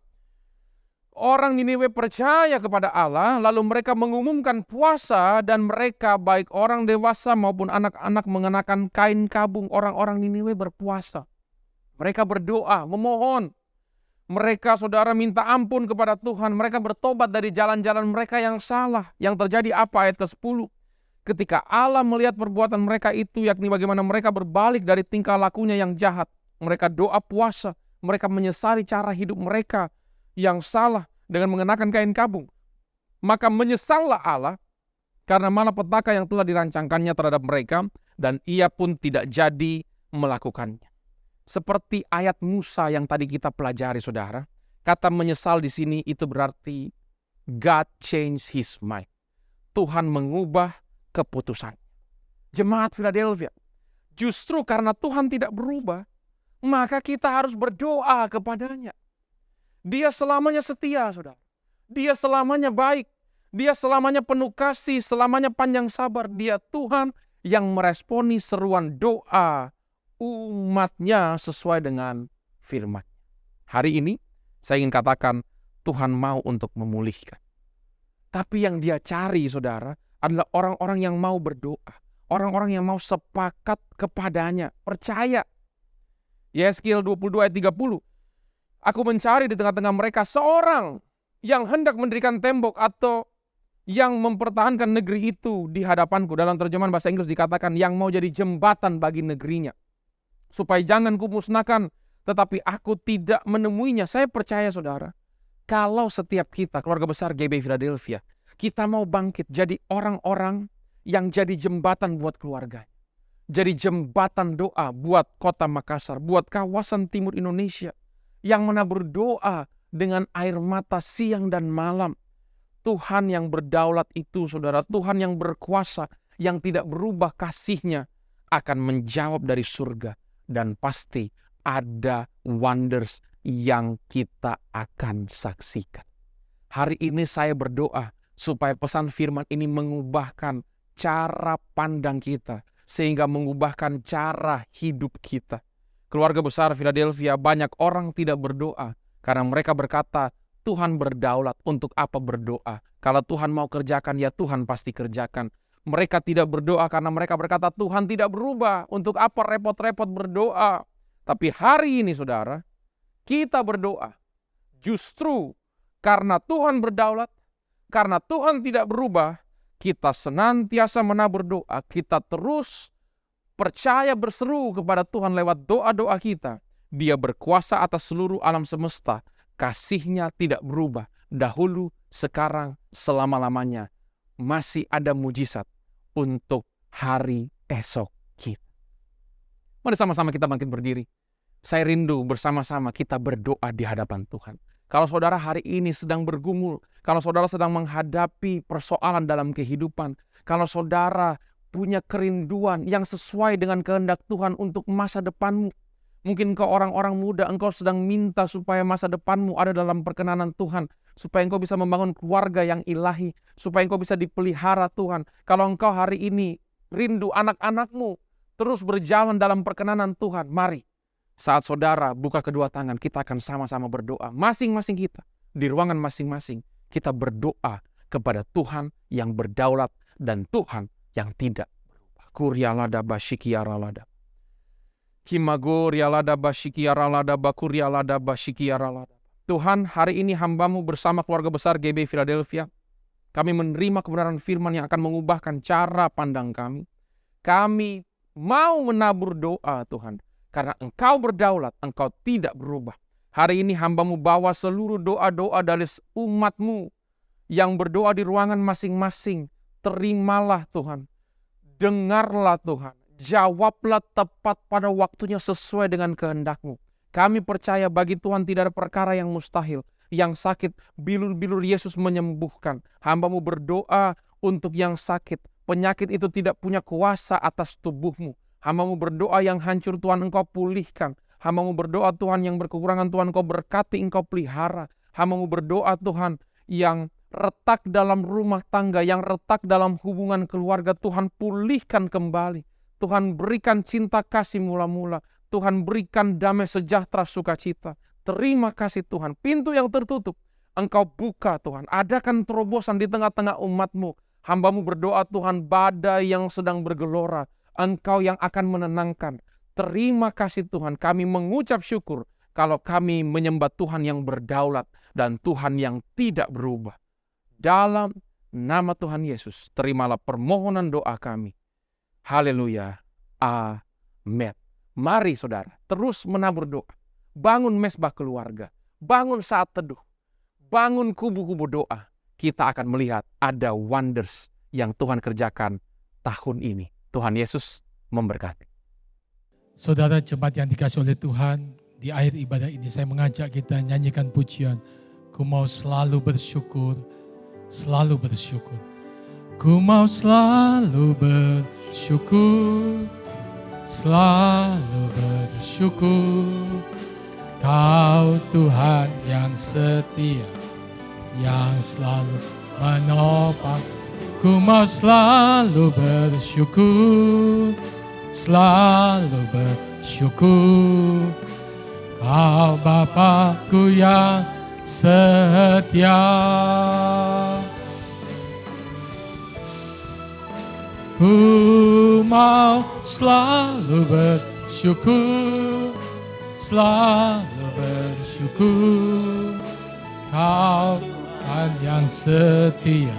Orang Niniwe percaya kepada Allah, lalu mereka mengumumkan puasa dan mereka baik orang dewasa maupun anak-anak mengenakan kain kabung. Orang-orang Niniwe berpuasa. Mereka berdoa, memohon. Mereka, saudara, minta ampun kepada Tuhan. Mereka bertobat dari jalan-jalan mereka yang salah. Yang terjadi apa? Ayat ke-10. Ketika Allah melihat perbuatan mereka itu, yakni bagaimana mereka berbalik dari tingkah lakunya yang jahat. Mereka doa puasa. Mereka menyesali cara hidup mereka yang salah dengan mengenakan kain kabung. Maka menyesallah Allah karena malapetaka yang telah dirancangkannya terhadap mereka, dan ia pun tidak jadi melakukannya. Seperti ayat Musa yang tadi kita pelajari, saudara. Kata menyesal di sini itu berarti God changed his mind. Tuhan mengubah keputusan. Jemaat Philadelphia, justru karena Tuhan tidak berubah, maka kita harus berdoa kepadanya. Dia selamanya setia, saudara. Dia selamanya baik. Dia selamanya penuh kasih, selamanya panjang sabar. Dia Tuhan yang meresponi seruan doa umatnya sesuai dengan firman. Hari ini saya ingin katakan Tuhan mau untuk memulihkan. Tapi yang dia cari, saudara, adalah orang-orang yang mau berdoa. Orang-orang yang mau sepakat kepadanya, percaya. Yeskiel 22 ayat 30. Aku mencari di tengah-tengah mereka seorang yang hendak mendirikan tembok atau yang mempertahankan negeri itu di hadapanku. Dalam terjemahan bahasa Inggris dikatakan yang mau jadi jembatan bagi negerinya. Supaya jangan kumusnahkan, tetapi aku tidak menemuinya. Saya percaya, saudara, kalau setiap kita, keluarga besar GBI Philadelphia, kita mau bangkit jadi orang-orang yang jadi jembatan buat keluarga. Jadi jembatan doa buat kota Makassar, buat kawasan timur Indonesia. Yang mana berdoa dengan air mata siang dan malam. Tuhan yang berdaulat itu, saudara, Tuhan yang berkuasa, yang tidak berubah kasih-Nya akan menjawab dari surga. Dan pasti ada wonders yang kita akan saksikan. Hari ini saya berdoa supaya pesan firman ini mengubahkan cara pandang kita, sehingga mengubahkan cara hidup kita. Keluarga besar Philadelphia, banyak orang tidak berdoa karena mereka berkata, Tuhan berdaulat, untuk apa berdoa? Kalau Tuhan mau kerjakan, ya Tuhan pasti kerjakan. Mereka tidak berdoa karena mereka berkata, Tuhan tidak berubah, untuk apa repot-repot berdoa? Tapi hari ini, saudara, kita berdoa justru karena Tuhan berdaulat, karena Tuhan tidak berubah, kita senantiasa menabur doa, kita terus percaya berseru kepada Tuhan lewat doa-doa kita. Dia berkuasa atas seluruh alam semesta, kasih-Nya tidak berubah, dahulu, sekarang, selama-lamanya. Masih ada mujizat untuk hari esok kita. Mari sama-sama kita bangkit berdiri. Saya rindu bersama-sama kita berdoa di hadapan Tuhan. Kalau saudara hari ini sedang bergumul, kalau saudara sedang menghadapi persoalan dalam kehidupan, kalau saudara punya kerinduan yang sesuai dengan kehendak Tuhan untuk masa depanmu, mungkin engkau orang-orang muda, engkau sedang minta supaya masa depanmu ada dalam perkenanan Tuhan, supaya engkau bisa membangun keluarga yang ilahi, supaya engkau bisa dipelihara Tuhan. Kalau engkau hari ini rindu anak-anakmu terus berjalan dalam perkenanan Tuhan, mari. Saat saudara buka kedua tangan, kita akan sama-sama berdoa. Masing-masing kita, di ruangan masing-masing, kita berdoa kepada Tuhan yang berdaulat dan Tuhan yang tidak berubah. Kuryalada bashikiaralada. Kimagoryalada bashikiaralada bakuryalada bashikiaralada. Tuhan, hari ini hamba-Mu bersama keluarga besar GBI Philadelphia, kami menerima kebenaran firman yang akan mengubahkan cara pandang kami. Kami mau menabur doa, Tuhan. Karena Engkau berdaulat, Engkau tidak berubah. Hari ini hamba-Mu bawa seluruh doa-doa dari umat-Mu yang berdoa di ruangan masing-masing. Terimalah Tuhan. Dengarlah Tuhan. Jawablah tepat pada waktunya sesuai dengan kehendak-Mu. Kami percaya bagi Tuhan tidak ada perkara yang mustahil. Yang sakit, bilur-bilur Yesus menyembuhkan. Hamba-Mu berdoa untuk yang sakit. Penyakit itu tidak punya kuasa atas tubuhmu. Hamba-Mu berdoa yang hancur Tuhan Engkau pulihkan. Hamba-Mu berdoa Tuhan yang berkekurangan Tuhan Engkau berkati, Engkau pelihara. Hamba-Mu berdoa Tuhan yang retak dalam rumah tangga, yang retak dalam hubungan keluarga, Tuhan pulihkan kembali. Tuhan berikan cinta kasih mula-mula. Tuhan berikan damai sejahtera sukacita. Terima kasih Tuhan. Pintu yang tertutup Engkau buka Tuhan. Adakan terobosan di tengah-tengah umat-Mu. Hamba-Mu berdoa Tuhan, badai yang sedang bergelora, Engkau yang akan menenangkan. Terima kasih Tuhan, kami mengucap syukur kalau kami menyembah Tuhan yang berdaulat dan Tuhan yang tidak berubah. Dalam nama Tuhan Yesus, terimalah permohonan doa kami. Haleluya. Amin. Mari saudara, terus menabur doa. Bangun mesbah keluarga. Bangun saat teduh. Bangun kubu-kubu doa. Kita akan melihat ada wonders yang Tuhan kerjakan tahun ini. Tuhan Yesus memberkati. Saudara jemaat yang dikasihi oleh Tuhan, di akhir ibadah ini saya mengajak kita nyanyikan pujian. Ku mau selalu bersyukur, selalu bersyukur. Ku mau selalu bersyukur, selalu bersyukur. Kau Tuhan yang setia, yang selalu menopang. Ku mau selalu bersyukur, selalu bersyukur. Kau Bapa-Ku yang setia. Ku mau selalu bersyukur, selalu bersyukur. Kau Tuhan yang setia,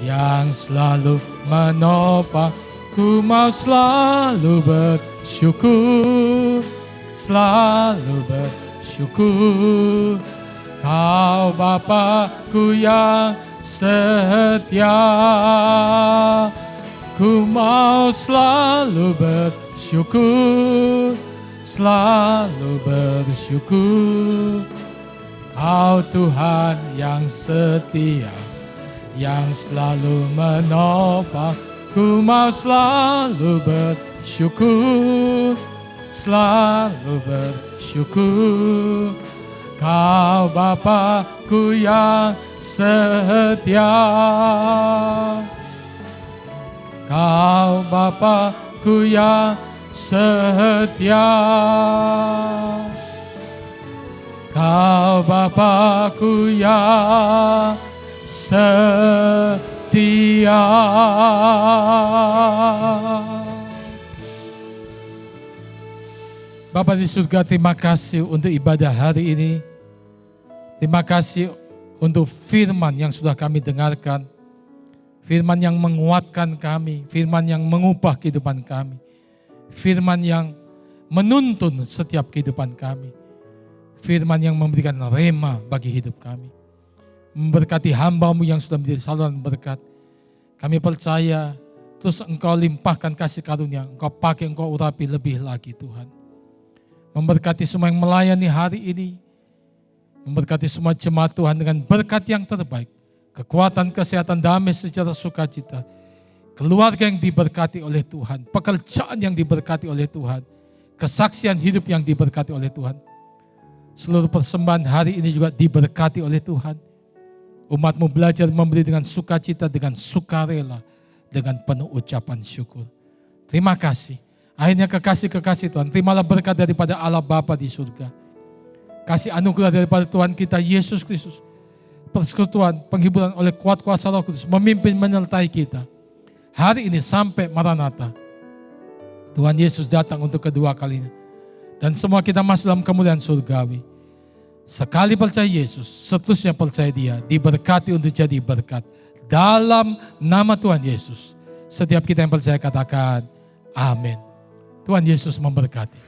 yang selalu menopang. Ku mau selalu bersyukur, selalu bersyukur. Kau Bapa-Ku yang setia. Ku mau selalu bersyukur, selalu bersyukur. Kau Tuhan yang setia, yang selalu menopang. Ku mau selalu bersyukur, selalu bersyukur. Kau Bapa-Ku yang setia. Kau Bapa-Ku yang setia. Kau Bapa-Ku yang setia. Bapa di surga, terima kasih untuk ibadah hari ini. Terima kasih untuk firman yang sudah kami dengarkan. Firman yang menguatkan kami, firman yang mengubah kehidupan kami, firman yang menuntun setiap kehidupan kami, firman yang memberikan rema bagi hidup kami. Memberkati hamba-Mu yang sudah menjadi saluran berkat. Kami percaya terus Engkau limpahkan kasih karunia, Engkau pakai, Engkau urapi lebih lagi Tuhan. Memberkati semua yang melayani hari ini, memberkati semua jemaat Tuhan dengan berkat yang terbaik. Kekuatan, kesehatan, damai secara sukacita. Keluarga yang diberkati oleh Tuhan. Pekerjaan yang diberkati oleh Tuhan. Kesaksian hidup yang diberkati oleh Tuhan. Seluruh persembahan hari ini juga diberkati oleh Tuhan. Umat-Mu belajar memberi dengan sukacita, dengan sukarela, dengan penuh ucapan syukur. Terima kasih. Akhirnya kekasih-kekasih Tuhan, terimalah berkat daripada Allah Bapa di surga. Kasih anugerah daripada Tuhan kita Yesus Kristus. Persekutuan, penghiburan oleh kuat kuasa Roh Kudus memimpin menyertai kita. Hari ini sampai Maranatha. Tuhan Yesus datang untuk kedua kalinya. Dan semua kita masuk dalam kemuliaan surgawi. Sekali percaya Yesus, seterusnya percaya Dia. Diberkati untuk jadi berkat. Dalam nama Tuhan Yesus. Setiap kita yang percaya katakan, amin. Tuhan Yesus memberkati.